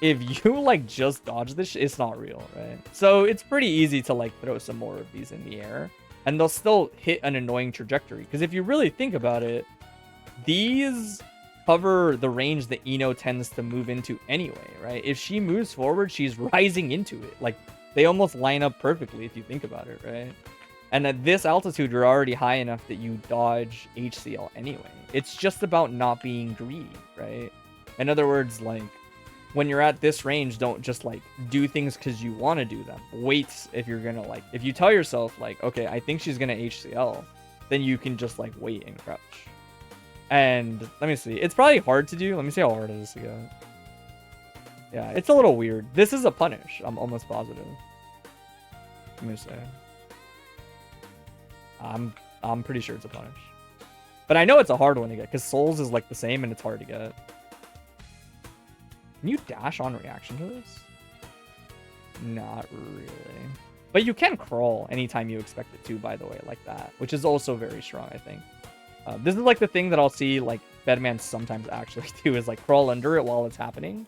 Speaker 1: If you like just dodge this, it's not real, right? So it's pretty easy to like throw some more of these in the air, and they'll still hit an annoying trajectory. Because if you really think about it, these cover the range that Ino tends to move into anyway, right? If she moves forward, she's rising into it. Like they almost line up perfectly if you think about it, right? And at this altitude, you're already high enough that you dodge HCL anyway. It's just about not being greedy, right? In other words, like when you're at this range, don't just like do things because you want to do them. Wait, if you're gonna like, if you tell yourself like, okay, I think she's gonna HCL, then you can just like wait and crouch. And let me see, it's probably hard to do. Let me see how hard it is to get. Yeah, it's a little weird. This is a punish, I'm almost positive. Let me see. I'm pretty sure it's a punish. But I know it's a hard one to get because Souls is like the same and it's hard to get. Can you dash on reaction to this? Not really. But you can crawl anytime you expect it to, by the way, like that. Which is also very strong, I think. This is like the thing that I'll see like Bedman sometimes actually do is like crawl under it while it's happening.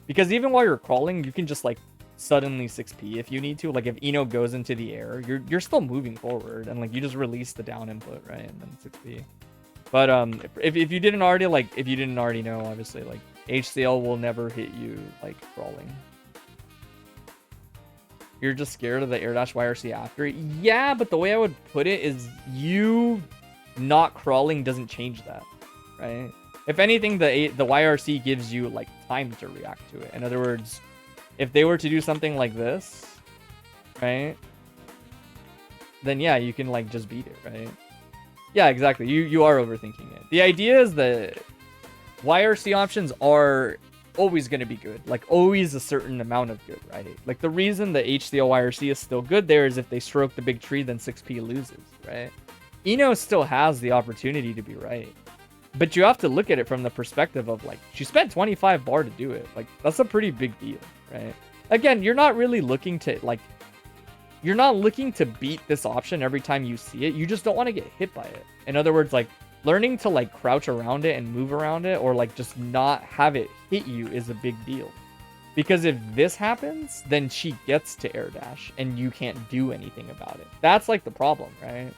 Speaker 1: Because even while you're crawling, you can just like suddenly 6p if you need to. Like if Ino goes into the air, you're still moving forward and like you just release the down input, right? And then 6p. But if you didn't already know, obviously like HCL will never hit you like crawling. You're just scared of the air dash YRC after it. Yeah, but the way I would put it is you not crawling doesn't change that, right? If anything, the YRC gives you like time to react to it. In other words, if they were to do something like this, right? Then yeah, you can like just beat it, right? Yeah, exactly. You are overthinking it. The idea is that YRC options are always going to be good. Like always a certain amount of good, right? Like the reason the HCL YRC is still good there is if they stroke the big tree, then 6p loses, right? Ino still has the opportunity to be right. But you have to look at it from the perspective of like, she spent 25 bar to do it. Like that's a pretty big deal, right? Again, you're not really looking to like, you're not looking to beat this option every time you see it. You just don't want to get hit by it. In other words, like learning to like crouch around it and move around it or like just not have it hit you is a big deal. Because if this happens, then she gets to air dash and you can't do anything about it. That's like the problem, right?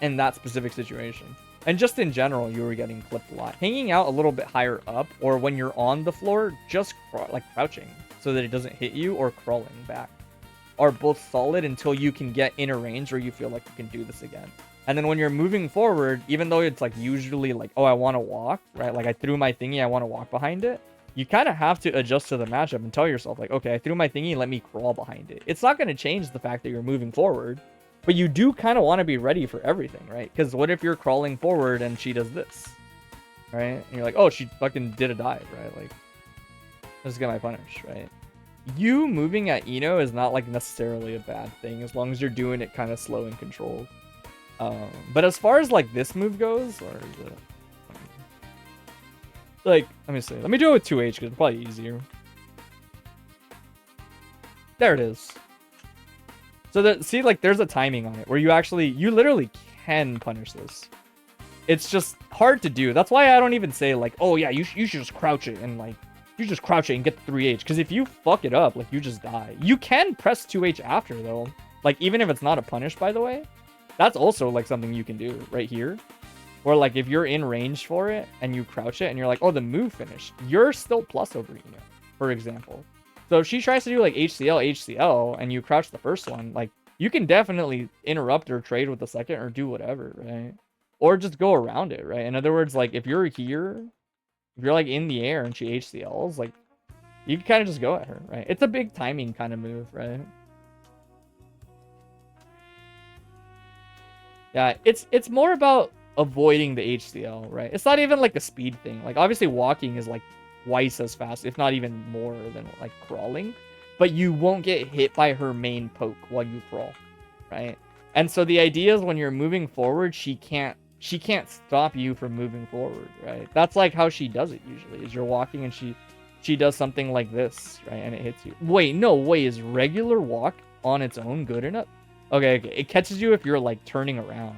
Speaker 1: In that specific situation. And just in general, you were getting clipped a lot. Hanging out a little bit higher up or when you're on the floor, just like crouching so that it doesn't hit you or crawling back are both solid until you can get in a range where you feel like you can do this again. And then when you're moving forward, even though it's like usually like, oh, I want to walk, right? Like I threw my thingy, I want to walk behind it. You kind of have to adjust to the matchup and tell yourself like, okay, I threw my thingy, let me crawl behind it. It's not going to change the fact that you're moving forward, but you do kind of want to be ready for everything, right? Because what if you're crawling forward and she does this, right? And you're like, oh, she fucking did a dive, right? Like, let's get my punish, right? You moving at Ino is not like necessarily a bad thing as long as you're doing it kind of slow and controlled. But as far as like this move goes, or is it like, let me see. Let me do it with 2H because it's probably easier. There it is. So that, see, like there's a timing on it where you literally can punish this. It's just hard to do. That's why I don't even say like, oh yeah, you should just crouch it and like, you just crouch it and get the 3H. Because if you fuck it up, like you just die. You can press 2H after though. Like even if it's not a punish, by the way, that's also like something you can do right here. Or like if you're in range for it and you crouch it and you're like, oh, the move finished. You're still plus over Ino, for example. So if she tries to do like HCL, and you crouch the first one, like you can definitely interrupt or trade with the second or do whatever, right? Or just go around it, right? In other words, like if you're here, if you're like in the air and she HCLs, like you can kind of just go at her, right? It's a big timing kind of move, right? Yeah, it's more about avoiding the HCL, right? It's not even like a speed thing. Like obviously walking is like twice as fast, if not even more than like crawling. but you won't get hit by her main poke while you crawl, right? And so the idea is when you're moving forward, she can't stop you from moving forward, right? That's like how she does it usually, is you're walking and she does something like this, right? And it hits you. Wait, no, wait, is regular walk on its own good enough? Okay, it catches you if you're like turning around.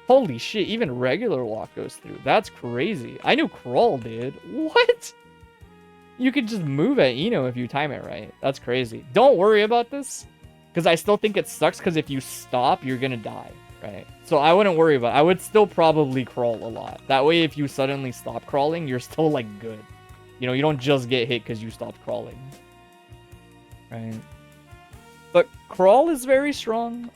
Speaker 1: Holy shit, even regular walk goes through. That's crazy. I knew crawl did. What? You could just move at Eno if you time it right. That's crazy. Don't worry about this, because I still think it sucks, because if you stop, you're gonna die, right? So I wouldn't worry about it. I would still probably crawl a lot. That way, if you suddenly stop crawling, you're still, like, good. You know, you don't just get hit because you stopped crawling. Right? But crawl is very strong.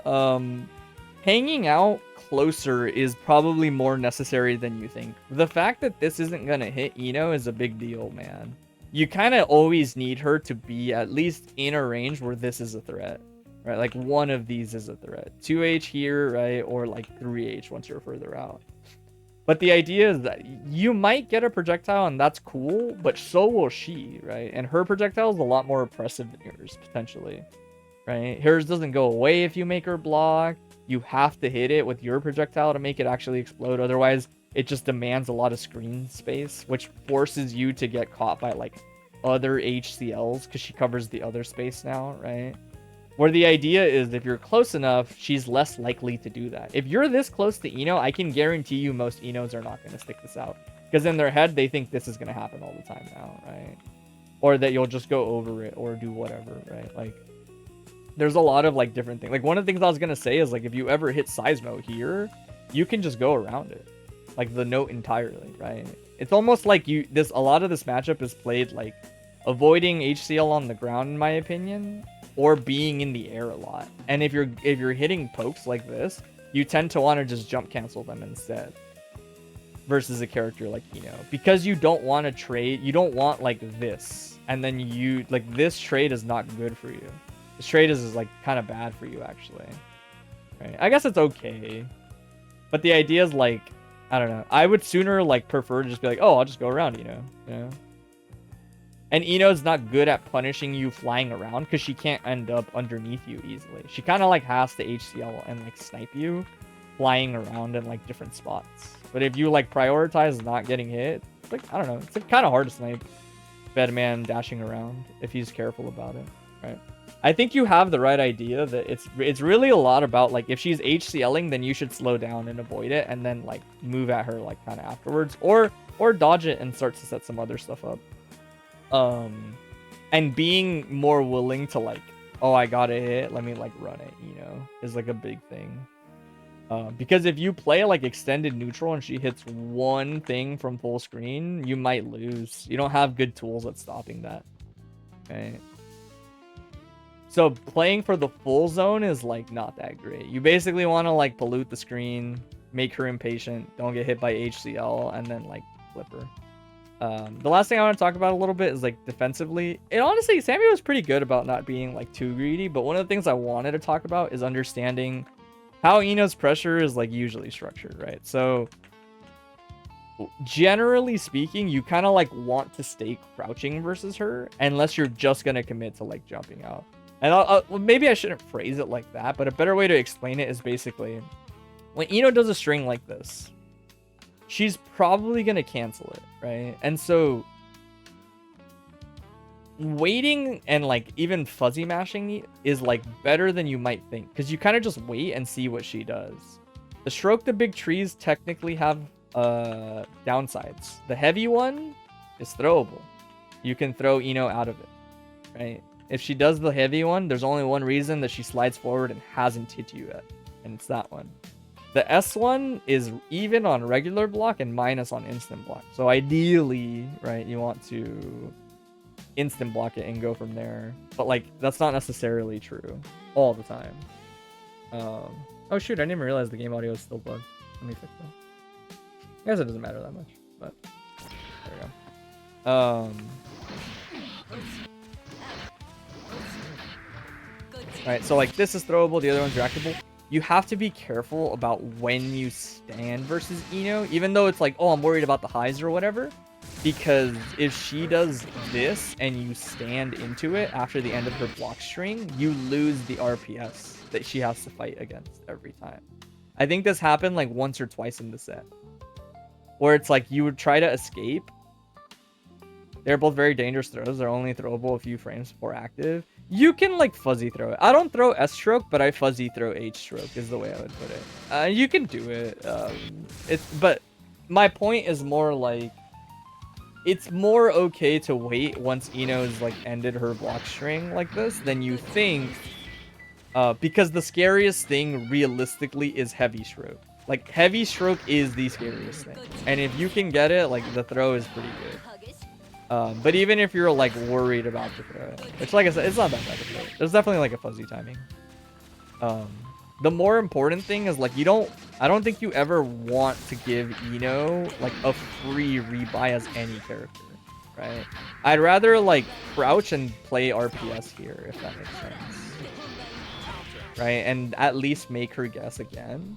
Speaker 1: Hanging out closer is probably more necessary than you think. The fact that this isn't gonna hit Eno is a big deal, man. You kind of always need her to be at least in a range where this is a threat, right? Like one of these is a threat. 2H here, right? Or like 3H once you're further out. But the idea is that you might get a projectile and that's cool, but so will she, right? And her projectile is a lot more oppressive than yours, potentially, right? Hers doesn't go away if you make her block. You have to hit it with your projectile to make it actually explode. Otherwise, it just demands a lot of screen space, which forces you to get caught by like other HCLs because she covers the other space now, right? Where the idea is if you're close enough, she's less likely to do that. If you're this close to Eno, I can guarantee you most Enos are not going to stick this out. Because in their head, they think this is going to happen all the time now, right? Or that you'll just go over it or do whatever, right? Like, there's a lot of like different things. Like one of the things I was going to say is like if you ever hit Seismo here, you can just go around it. Like the note entirely, right? It's almost like a lot of this matchup is played like avoiding HCL on the ground, in my opinion, or being in the air a lot. And if you're hitting pokes like this, you tend to want to just jump cancel them instead. Versus a character like Eno. Because you don't want to trade, you don't want like this. And then this trade is not good for you. This trade is like kind of bad for you actually. Right? I guess it's okay. But the idea is like, I don't know. I would sooner like prefer to just be like, oh, I'll just go around Eno. You know? And Eno's not good at punishing you flying around because she can't end up underneath you easily. She kind of like has to HCL and like snipe you flying around in like different spots. But if you like prioritize not getting hit, it's like, I don't know. It's like, kind of hard to snipe Bedman dashing around if he's careful about it, right? I think you have the right idea that it's really a lot about like if she's HCLing, then you should slow down and avoid it and then like move at her like kind of afterwards or dodge it and start to set some other stuff up. And being more willing to like, oh, I got a hit, let me like run it, you know, is like a big thing. Because if you play like extended neutral and she hits one thing from full screen, you might lose. You don't have good tools at stopping that. Okay. So playing for the full zone is like not that great. You basically want to like pollute the screen, make her impatient, don't get hit by HCL, and then like flip her. The last thing I want to talk about a little bit is like defensively. And honestly, Sammy was pretty good about not being like too greedy, but one of the things I wanted to talk about is understanding how Eno's pressure is like usually structured, right? So generally speaking, you kind of like want to stay crouching versus her unless you're just going to commit to like jumping out. And well, maybe I shouldn't phrase it like that, but a better way to explain it is basically when Eno does a string like this, she's probably going to cancel it, right? And so waiting and like even fuzzy mashing is like better than you might think because you kind of just wait and see what she does. The stroke the big trees technically have downsides. The heavy one is throwable. You can throw Eno out of it, right? If she does the heavy one, there's only one reason that she slides forward and hasn't hit you yet, and it's that one. The S one is even on regular block and minus on instant block. So ideally, right, you want to instant block it and go from there. But like, that's not necessarily true all the time. Oh shoot, I didn't even realize the game audio is still bugged. Let me fix that. I guess it doesn't matter that much, but there we go. Alright, so like this is throwable, the other one's reactable. You have to be careful about when you stand versus Eno, even though it's like, oh, I'm worried about the highs or whatever. Because if she does this and you stand into it after the end of her block string, you lose the RPS that she has to fight against every time. I think this happened like once or twice in the set, where it's like you would try to escape. They're both very dangerous throws. They're only throwable a few frames before active. You can like fuzzy throw it. I don't throw S stroke, but I fuzzy throw H stroke is the way I would put it. You can do it. But my point is more like, it's more okay to wait once Ino's like ended her block string like this than you think. Because the scariest thing realistically is heavy stroke. Like heavy stroke is the scariest thing. And if you can get it, like the throw is pretty good. But even if you're like worried about the throw, which like I said, it's not that bad to throw. There's definitely like a fuzzy timing. The more important thing is like I don't think you ever want to give Ino like a free rebuy as any character, right? I'd rather like crouch and play RPS here, if that makes sense. Right? And at least make her guess again.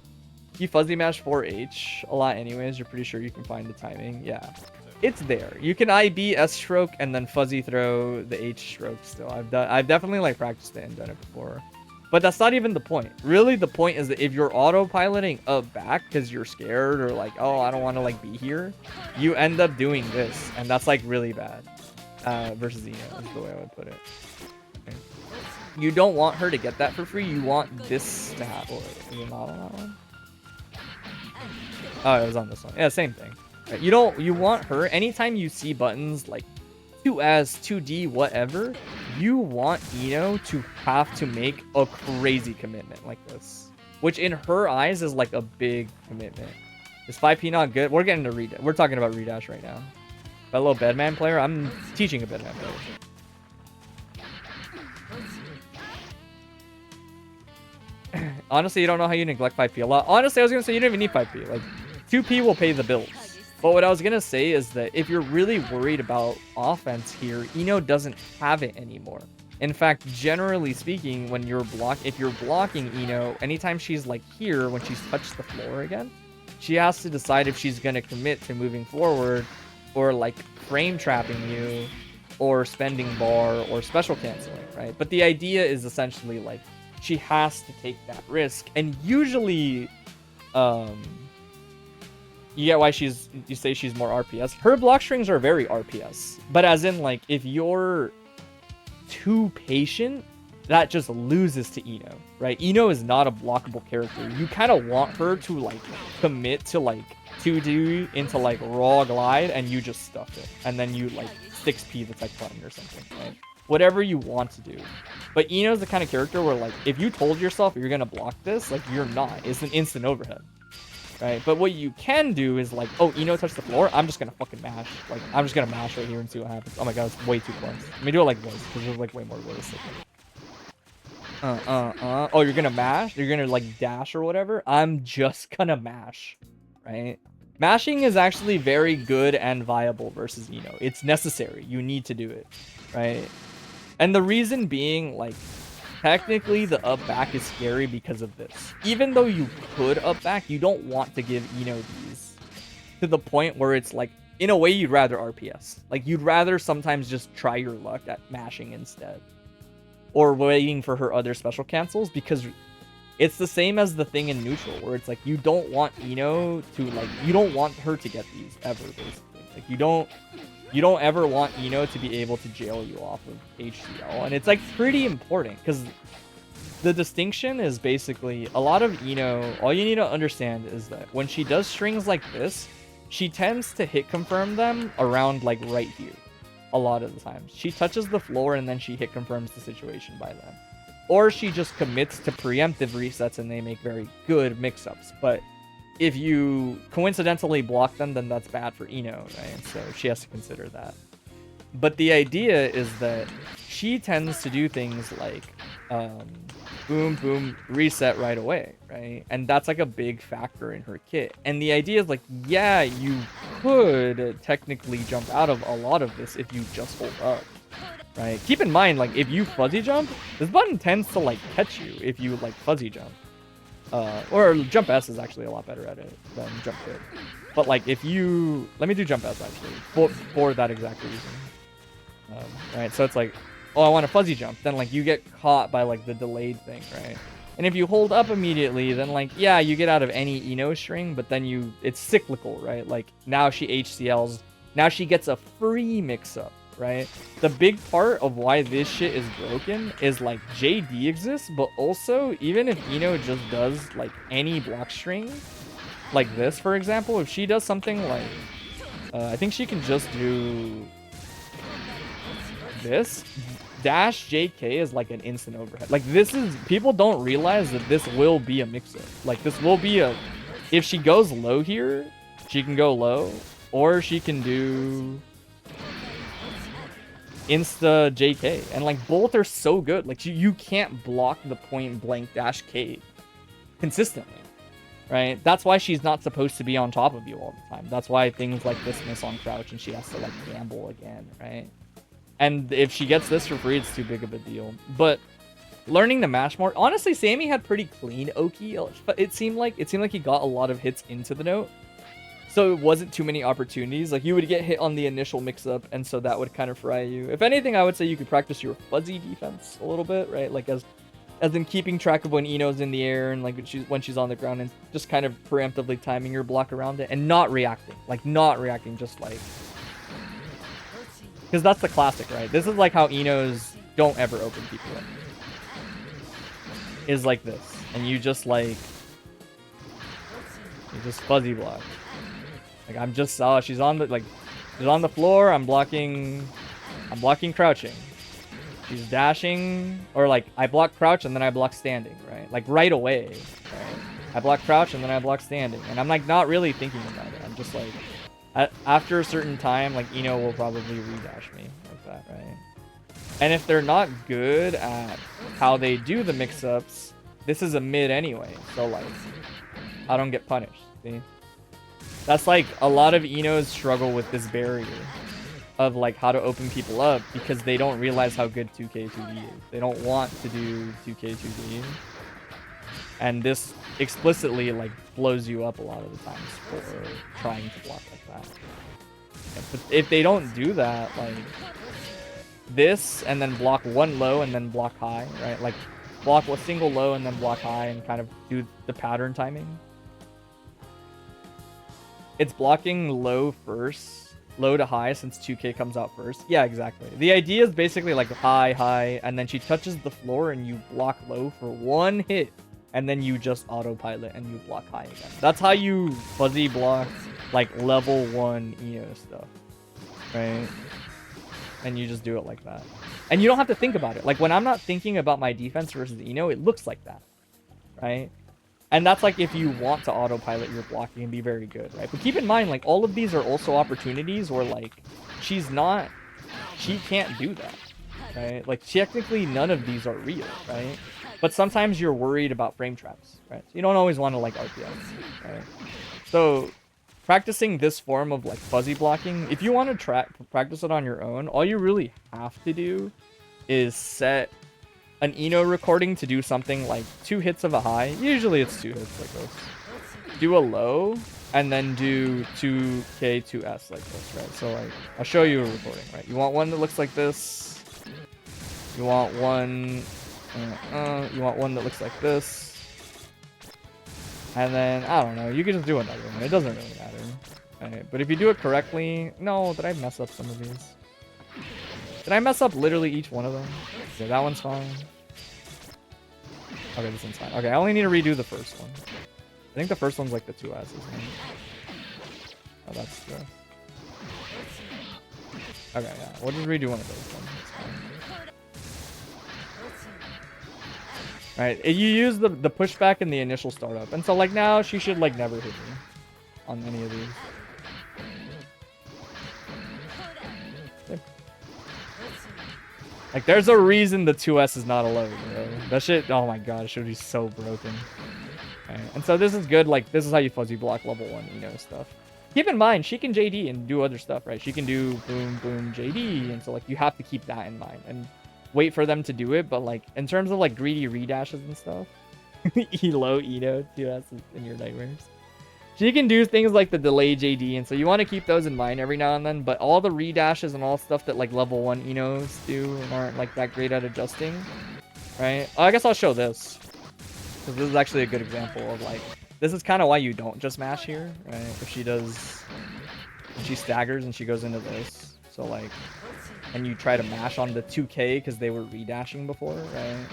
Speaker 1: You fuzzy mash 4H a lot anyways, you're pretty sure you can find the timing. Yeah. It's there. You can IB S stroke and then fuzzy throw the H stroke still. I've definitely like practiced it and done it before. But that's not even the point. Really, the point is that if you're autopiloting up back because you're scared or like, oh, I don't want to like be here, you end up doing this. And that's like really bad. Versus Ino is the way I would put it. Okay. You don't want her to get that for free. You want this to happen. Is it not on that one? Oh, it was on this one. Yeah, same thing. Right? You want her, anytime you see buttons like 2S, 2D, whatever, you want Ino to have to make a crazy commitment like this. Which in her eyes is like a big commitment. Is 5P not good? We're getting to read. We're talking about redash right now. Fellow Bedman player? I'm teaching a Bedman player. Honestly, you don't know how you neglect 5P a lot. Honestly, I was going to say you don't even need 5P. Like, 2P will pay the bills. But what I was going to say is that if you're really worried about offense here, Ino doesn't have it anymore. In fact, generally speaking, if you're blocking Ino, anytime she's like here, when she's touched the floor again, she has to decide if she's going to commit to moving forward or like frame trapping you or spending bar or special canceling, right? But the idea is essentially like, she has to take that risk, and usually you get why you say she's more RPS. Her block strings are very RPS, but as in like if you're too patient, that just loses to Ino, right? Ino is not a blockable character. You kind of want her to like commit to like 2D into like raw glide, and you just stuff it, and then you like 6P the tech button or something, right? Whatever you want to do. But Ino's the kind of character where like if you told yourself you're gonna block this, like you're not. It's an instant overhead. Right? But what you can do is like, oh, Ino touched the floor, I'm just gonna fucking mash. Like I'm just gonna mash right here and see what happens. Oh my god, it's way too close. Let me do it like this, because it's like way more realistic. Oh, you're gonna mash? You're gonna like dash or whatever? I'm just gonna mash. Right? Mashing is actually very good and viable versus Ino. It's necessary. You need to do it. Right? And the reason being, like, technically the up back is scary because of this. Even though you could up back, you don't want to give Ino these to the point where it's like, in a way, you'd rather RPS. Like, you'd rather sometimes just try your luck at mashing instead. Or waiting for her other special cancels, because it's the same as the thing in neutral, where it's like, you don't want Ino to, like, you don't want her to get these ever, basically. Like, you don't ever want Ino to be able to jail you off of HCL. And it's like pretty important, because the distinction is basically a lot of Ino, all you need to understand is that when she does strings like this, she tends to hit confirm them around like right here. A lot of the times. She touches the floor and then she hit confirms the situation by then. Or she just commits to preemptive resets and they make very good mix-ups. But if you coincidentally block them, then that's bad for Ino, right? So she has to consider that. But the idea is that she tends to do things like boom, boom, reset right away, right? And that's like a big factor in her kit. And the idea is like, yeah, you could technically jump out of a lot of this if you just hold up, right? Keep in mind, like, if you fuzzy jump, this button tends to like catch you if you like fuzzy jump. Or jump S is actually a lot better at it than jump kit. But like if you let me do jump outs actually for that exact reason. Right, so it's like, oh, I want a fuzzy jump. Then like you get caught by like the delayed thing, right? And if you hold up immediately, then like yeah, you get out of any Eno string, but then it's cyclical, right? Like now she HCLs, now she gets a free mix-up, right? The big part of why this shit is broken is like JD exists, but also even if Eno just does like any block string, like this for example, if she does something like, I think she can just do this. Dash JK is like an instant overhead. Like this is, people don't realize that this will be a mix-up. Like this will be a, if she goes low here, she can go low, or she can do insta JK, and like both are so good. Like you can't block the point blank dash K consistently, right? That's why she's not supposed to be on top of you all the time. That's why things like this miss on crouch and she has to like gamble again, right? And if she gets this for free, it's too big of a deal. But learning to mash more, honestly, Sammy had pretty clean Oki. It seemed like he got a lot of hits into the note, so it wasn't too many opportunities. Like you would get hit on the initial mix-up, and so that would kind of fry you. If anything, I would say you could practice your fuzzy defense a little bit, right? Like as in keeping track of when Eno's in the air and like when she's on the ground, and just kind of preemptively timing your block around it and not reacting. Like not reacting, just like. Because that's the classic, right? This is like how Enos don't ever open people up. Is like this. And you just like... You just fuzzy block. Like I'm just... Oh, she's on the... Like, she's on the floor. I'm blocking crouching. She's dashing. Or like, I block crouch and then I block standing, right? Like right away. Right? I block crouch and then I block standing. And I'm like not really thinking about it. I'm just like... After a certain time, like, Eno will probably redash me like that, right? And if they're not good at how they do the mix-ups, this is a mid anyway, so, like, I don't get punished, see? That's, like, a lot of Enos struggle with this barrier of, like, how to open people up because they don't realize how good 2K2D is. They don't want to do 2K2D. And this explicitly like blows you up a lot of the times for trying to block like that. Yeah, but if they don't do that, like this and then block one low and then block high, right? Like block a single low and then block high and kind of do the pattern timing. It's blocking low first, low to high since 2K comes out first. Yeah, exactly. The idea is basically like high, high, and then she touches the floor and you block low for one hit. And then you just autopilot and you block high again. That's how you fuzzy block like level 1 Eno stuff, right? And you just do it like that. And you don't have to think about it. Like when I'm not thinking about my defense versus Eno, it looks like that, right? And that's like if you want to autopilot your blocking and be very good, right? But keep in mind, like all of these are also opportunities where like she can't do that, right? Like technically none of these are real, right? But sometimes you're worried about frame traps, right? So you don't always want to like RPS, right? So practicing this form of like fuzzy blocking, if you want to practice it on your own, all you really have to do is set an Eno recording to do something like 2 hits of a high. Usually it's 2 hits like this. Do a low and then do 2K, 2S like this, right? So like, I'll show you a recording, right? You want one that looks like this. You want one... you want one that looks like this. And then, I don't know, you can just do another one. It doesn't really matter. Right? But if you do it correctly... No, did I mess up some of these? Did I mess up literally each one of them? Okay, that one's fine. Okay, this one's fine. Okay, I only need to redo the first one. I think the first one's like the 2 S's. Oh, that's the... Okay, yeah. We'll just redo one of those ones. It's fine. Right, you use the pushback in the initial startup. And so like now she should like never hit me on any of these. Okay. Like there's a reason the 2S is not a low, bro. That shit, oh my god, it should be so broken. Right. And so this is good, like this is how you fuzzy block level 1 Eno stuff. Keep in mind, she can JD and do other stuff, right? She can do boom, boom, JD, and so like you have to keep that in mind. And wait for them to do it, but like in terms of like greedy redashes and stuff, Elo, Eno, 2S in your nightmares. She can do things like the delay JD, and so you want to keep those in mind every now and then, but all the redashes and all stuff that like level 1 Enos do aren't like that great at adjusting, right? Oh, I guess I'll show this, because this is actually a good example of like, this is kind of why you don't just mash here, right? If she does, if she staggers and she goes into this, so like, and you try to mash on the 2K because they were redashing before, right?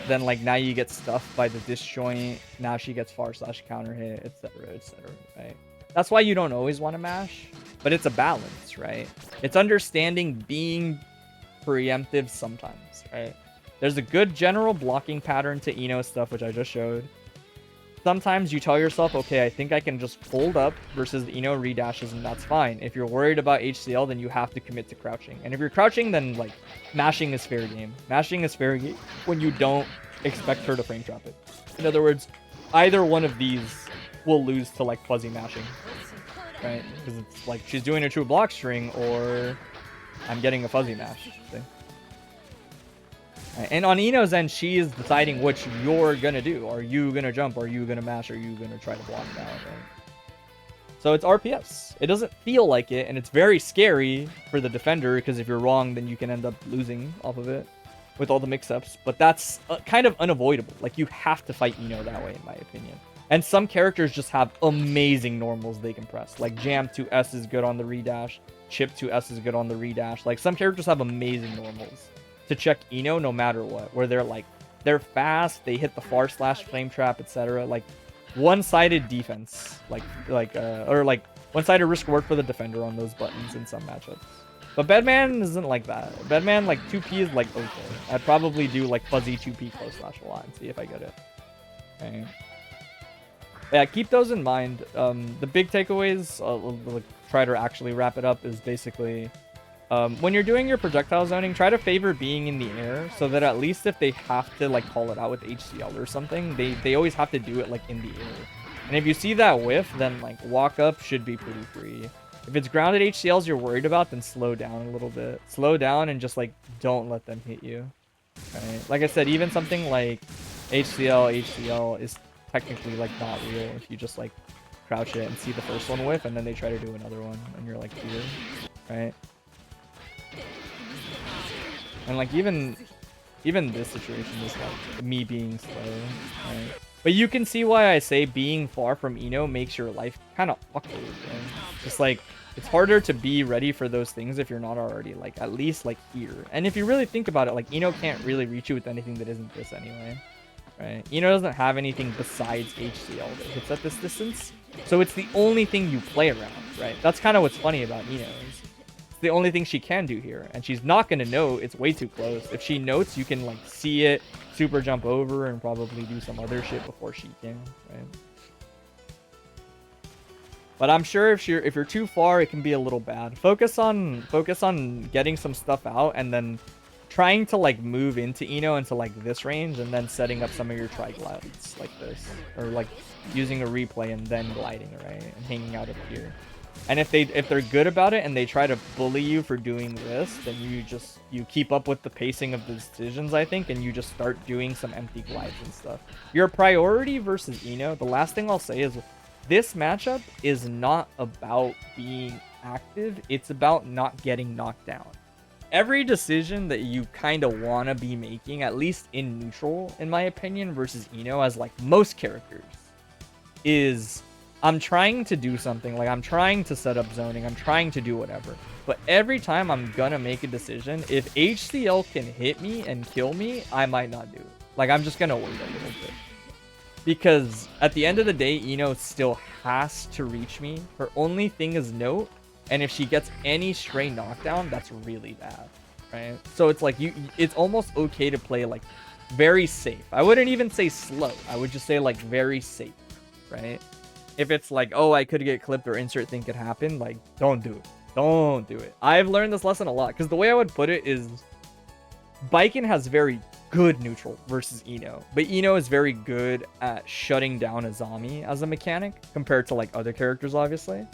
Speaker 1: Then like now you get stuffed by the disjoint. Now she gets far/counter hit, etc., right? That's why you don't always want to mash, but it's a balance, right? It's understanding being preemptive sometimes, right? There's a good general blocking pattern to Eno stuff, which I just showed. Sometimes you tell yourself, okay, I think I can just hold up versus the Eno redashes, and that's fine. If you're worried about HCL, then you have to commit to crouching. And if you're crouching, then like mashing is fair game. Mashing is fair game when you don't expect her to frame trap it. In other words, either one of these will lose to like fuzzy mashing, right? Because it's like she's doing a true block string, or I'm getting a fuzzy mash. See? And on Eno's end, she is deciding which you're gonna do. Are you gonna jump? Are you gonna mash? Are you gonna try to block that? Right? So it's RPS. It doesn't feel like it, and it's very scary for the defender, because if you're wrong, then you can end up losing off of it with all the mix-ups. But that's kind of unavoidable. Like, you have to fight Eno that way, in my opinion. And some characters just have amazing normals they can press. Like, Jam 2S is good on the redash. Chip 2S is good on the redash. Like, some characters have amazing normals to check Eno no matter what, where they're like, they're fast, they hit the far/flame trap, etc. Like one-sided defense, or like one-sided risk work for the defender on those buttons in some matchups. But Bedman isn't like that. Bedman, like 2P is like okay. I'd probably do like fuzzy 2P close/a lot and see if I get it. Okay. Yeah, keep those in mind. The big takeaways, like, try to actually wrap it up, is basically, when you're doing your projectile zoning, try to favor being in the air, so that at least if they have to like call it out with HCL or something, they always have to do it like in the air. And if you see that whiff, then like walk up should be pretty free. If it's grounded HCLs you're worried about, then slow down a little bit. Slow down and just like don't let them hit you. Right? Like I said, even something like HCL is technically like not real if you just like crouch it and see the first one whiff and then they try to do another one and you're like here, right? And like even this situation is like me being slow, right? But you can see why I say being far from Eno makes your life kind of awkward, right? Just like, it's harder to be ready for those things if you're not already like at least like here. And if you really think about it, like Eno can't really reach you with anything that isn't this anyway, right? Eno doesn't have anything besides HCL that hits at this distance, so it's the only thing you play around, right? That's kind of what's funny about Eno. It's the only thing she can do here, and she's not going to know it's way too close. If she notes, you can like see it, super jump over, and probably do some other shit before she can, right? But I'm sure if you're too far, it can be a little bad. Focus on getting some stuff out, and then trying to like move into Eno into like this range, and then setting up some of your tri-glides like this, or like using a replay and then gliding, right, and hanging out up here. And if they're good about it and they try to bully you for doing this, then you keep up with the pacing of the decisions, I think, and you just start doing some empty glides and stuff. Your priority versus Eno, the last thing I'll say is, this matchup is not about being active, it's about not getting knocked down. Every decision that you kind of want to be making, at least in neutral, in my opinion, versus Eno, as like most characters, is, I'm trying to do something, like I'm trying to set up zoning, I'm trying to do whatever. But every time I'm gonna make a decision, if HCL can hit me and kill me, I might not do it. Like, I'm just gonna wait a little bit. Because at the end of the day, Eno still has to reach me. Her only thing is note, and if she gets any stray knockdown, that's really bad, right? So it's like, it's almost okay to play like very safe. I wouldn't even say slow. I would just say like very safe, right? If it's like, oh, I could get clipped or insert thing could happen, like, don't do it. Don't do it. I've learned this lesson a lot, because the way I would put it is, Baiken has very good neutral versus Eno, but Eno is very good at shutting down a zombie as a mechanic compared to like other characters, obviously.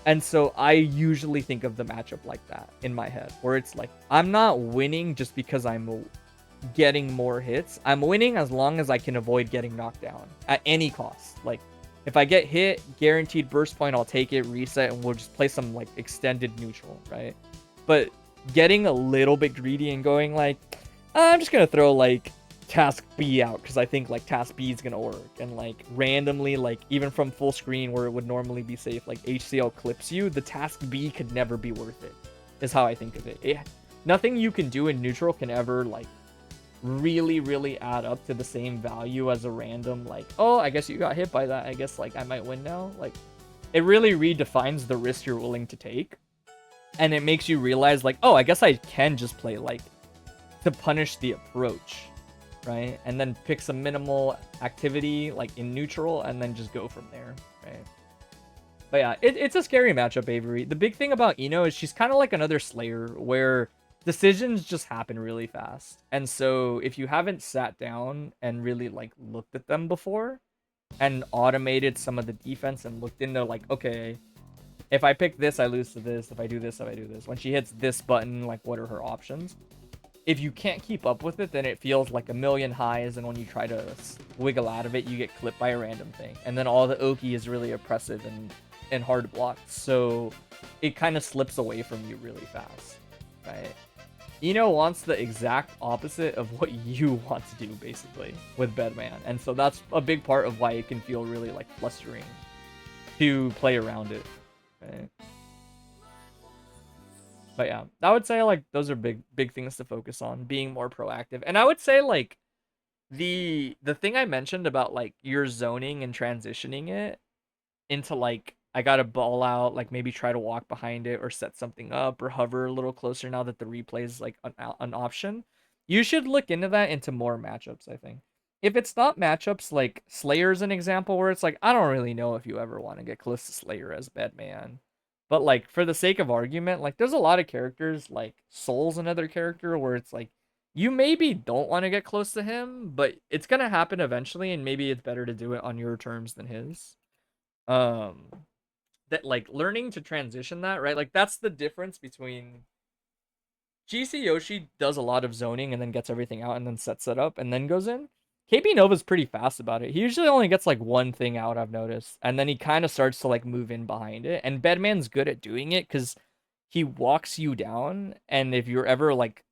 Speaker 1: And so I usually think of the matchup like that in my head, where it's like, I'm not winning just because I'm getting more hits. I'm winning as long as I can avoid getting knocked down at any cost. Like, If I get hit, guaranteed burst point, I'll take it, reset, and we'll just play some like extended neutral, right? But getting a little bit greedy and going like, I'm just gonna throw like task B out because I think like task B is gonna work, and like randomly, like even from full screen where it would normally be safe, like HCL clips you, the task B could never be worth it, is how I think of it. Nothing you can do in neutral can ever like really add up to the same value as a random like, oh, I guess you got hit by that, I guess like I might win now. Like it really redefines the risk you're willing to take, and it makes you realize like, oh, I guess I can just play like to punish the approach, right? And then pick some minimal activity like in neutral and then just go from there, right? But yeah, it's a scary matchup, Avery. The big thing about Ino is she's kind of like another Slayer where decisions just happen really fast. And so if you haven't sat down and really like looked at them before and automated some of the defense and looked into like, okay, if I pick this, I lose to this. If I do this, I do this. When she hits this button, like what are her options? If you can't keep up with it, then it feels like a million highs, and when you try to wiggle out of it, you get clipped by a random thing. And then all the Oki is really oppressive and hard blocked, so it kind of slips away from you really fast, right? Ino wants the exact opposite of what you want to do, basically, with Bedman. And so that's a big part of why it can feel really, like, flustering to play around it, right? But yeah, I would say like those are big things to focus on, being more proactive. And I would say like the thing I mentioned about like your zoning and transitioning it into like I got to ball out, like maybe try to walk behind it or set something up or hover a little closer now that the replay is like an option. You should look into that into more matchups, I think. If it's not matchups like Slayer's an example where it's like I don't really know if you ever want to get close to Slayer as Bedman. But like for the sake of argument, like there's a lot of characters like Soul's another character where it's like you maybe don't want to get close to him, but it's gonna happen eventually, and maybe it's better to do it on your terms than his. Um, that like learning to transition that, right? Like that's the difference between GC Yoshi does a lot of zoning and then gets everything out and then sets it up and then goes in. KB Nova's pretty fast about it. He usually only gets like one thing out, I've noticed, and then he kind of starts to like move in behind it. And Bedman's good at doing it because he walks you down, and if you're ever like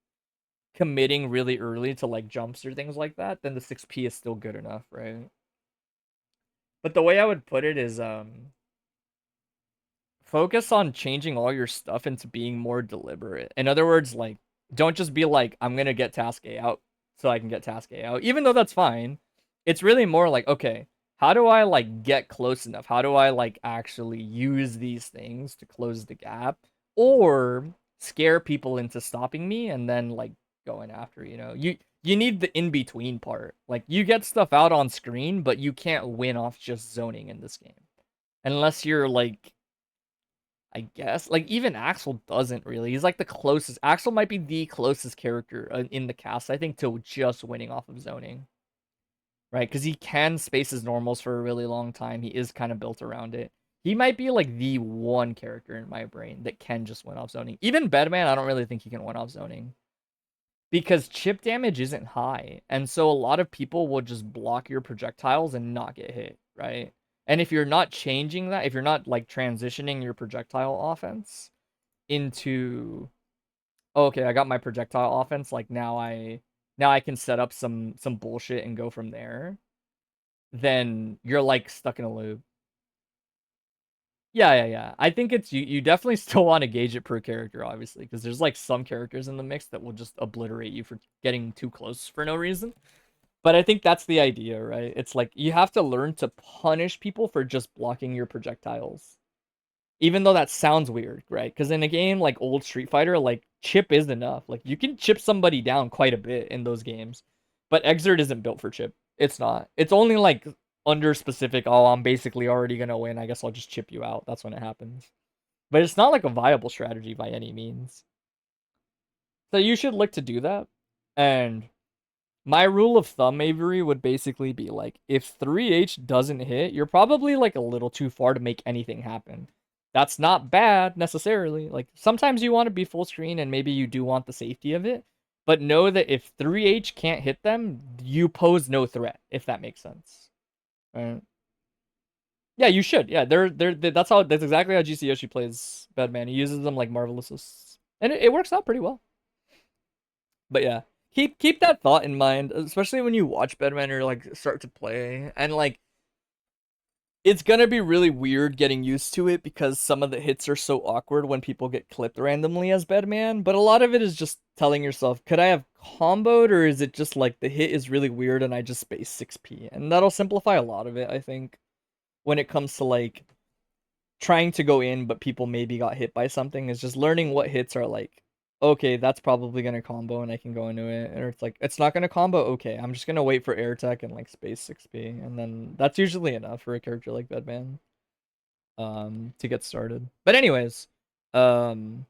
Speaker 1: committing really early to like jumps or things like that, then the 6P is still good enough, right? But the way I would put it is focus on changing all your stuff into being more deliberate. In other words, like don't just be like I'm going to get task A out so I can get task A out. Even though that's fine, it's really more like okay, how do I like get close enough? How do I like actually use these things to close the gap or scare people into stopping me and then like going after, you know. You need the in between part. Like you get stuff out on screen, but you can't win off just zoning in this game. Unless you're like I guess. Like, even Axel doesn't really. He's like the closest. Axel might be the closest character in the cast, I think, to just winning off of zoning. Right? Because he can space his normals for a really long time. He is kind of built around it. He might be like the one character in my brain that can just win off zoning. Even Bedman, I don't really think he can win off zoning. Because chip damage isn't high. And so a lot of people will just block your projectiles and not get hit, right? And if you're not changing that, if you're not like transitioning your projectile offense into oh, okay, I got my projectile offense, like now I can set up some bullshit and go from there, then you're like stuck in a loop. Yeah. I think it's you definitely still want to gauge it per character, obviously, because there's like some characters in the mix that will just obliterate you for getting too close for no reason. But I think that's the idea, right? It's like you have to learn to punish people for just blocking your projectiles. Even though that sounds weird, right? Because in a game like old Street Fighter, like chip is enough. Like you can chip somebody down quite a bit in those games. But Exert isn't built for chip. It's not. It's only like under specific, oh, I'm basically already gonna win. I guess I'll just chip you out. That's when it happens. But it's not like a viable strategy by any means. So you should look to do that. And my rule of thumb, Avery, would basically be like if 3H doesn't hit, you're probably like a little too far to make anything happen. That's not bad necessarily. Like sometimes you want to be full screen and maybe you do want the safety of it, but know that if 3H can't hit them, you pose no threat, if that makes sense. Right? Yeah, you should. Yeah, that's exactly how GC Yoshi plays Bedman. He uses them like marvelous assists, and it works out pretty well. But yeah, keep that thought in mind, especially when you watch Bedman or like start to play, and like it's gonna be really weird getting used to it because some of the hits are so awkward when people get clipped randomly as Bedman. But a lot of it is just telling yourself, could I have comboed, or is it just like the hit is really weird and I just space 6p, and that'll simplify a lot of it, I think, when it comes to like trying to go in, but people maybe got hit by something. Is just learning what hits are like. Okay, that's probably gonna combo, and I can go into it. Or it's like it's not gonna combo. Okay, I'm just gonna wait for air tech and like space 6p, and then that's usually enough for a character like Bedman, to get started. But anyways, um,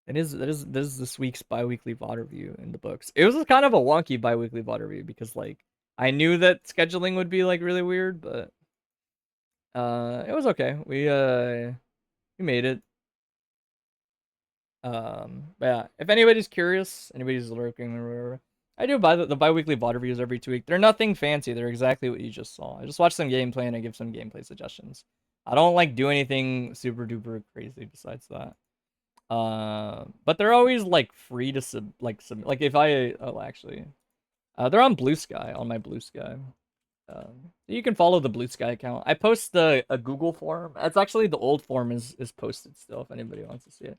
Speaker 1: that is this week's bi-weekly VOD review in the books. It was kind of a wonky bi-weekly VOD review because like I knew that scheduling would be like really weird, but it was okay. We made it. But yeah, if anybody's curious, anybody's lurking or whatever, I do buy the bi-weekly VOD reviews every 2 weeks. They're nothing fancy. They're exactly what you just saw. I just watch some gameplay and I give some gameplay suggestions. I don't like do anything super duper crazy besides that. But they're always like free to like if I actually, they're on Blue Sky, on my Blue Sky. You can follow the Blue Sky account. I post a Google form. It's actually the old form is posted still if anybody wants to see it.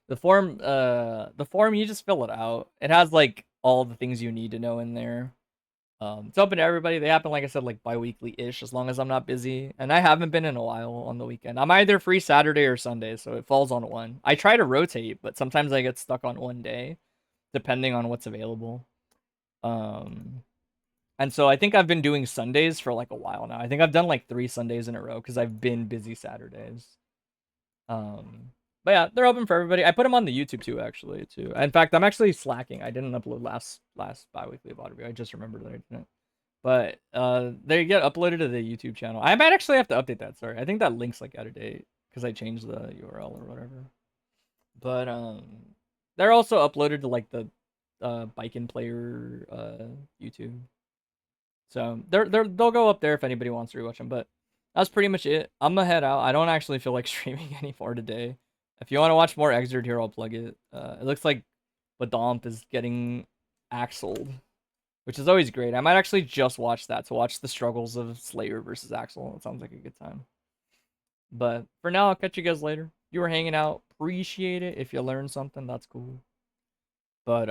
Speaker 1: The form you just fill it out. It has like all the things you need to know in there. It's open to everybody. They happen, like I said, like bi-weekly ish, as long as I'm not busy. And I haven't been in a while on the weekend. I'm either free Saturday or Sunday, so it falls on one. I try to rotate, but sometimes I get stuck on one day, depending on what's available. Um, and so I think I've been doing Sundays for like a while now. I think I've done like 3 Sundays in a row because I've been busy Saturdays. Um, but yeah, they're open for everybody. I put them on the YouTube too, actually. Too. In fact, I'm actually slacking. I didn't upload last bi-weekly VOD review. I just remembered that I didn't. But they get uploaded to the YouTube channel. I might actually have to update that. Sorry, I think that link's like out of date because I changed the URL or whatever. But they're also uploaded to like the Bike and Player YouTube. So they'll go up there if anybody wants to rewatch them. But that's pretty much it. I'm gonna head out. I don't actually feel like streaming anymore today. If you want to watch more Exert here, I'll plug it. It looks like Badomp is getting axled, which is always great. I might actually just watch that to watch the struggles of Slayer versus Axel. It sounds like a good time. But for now, I'll catch you guys later. You were hanging out. Appreciate it. If you learned something, that's cool. But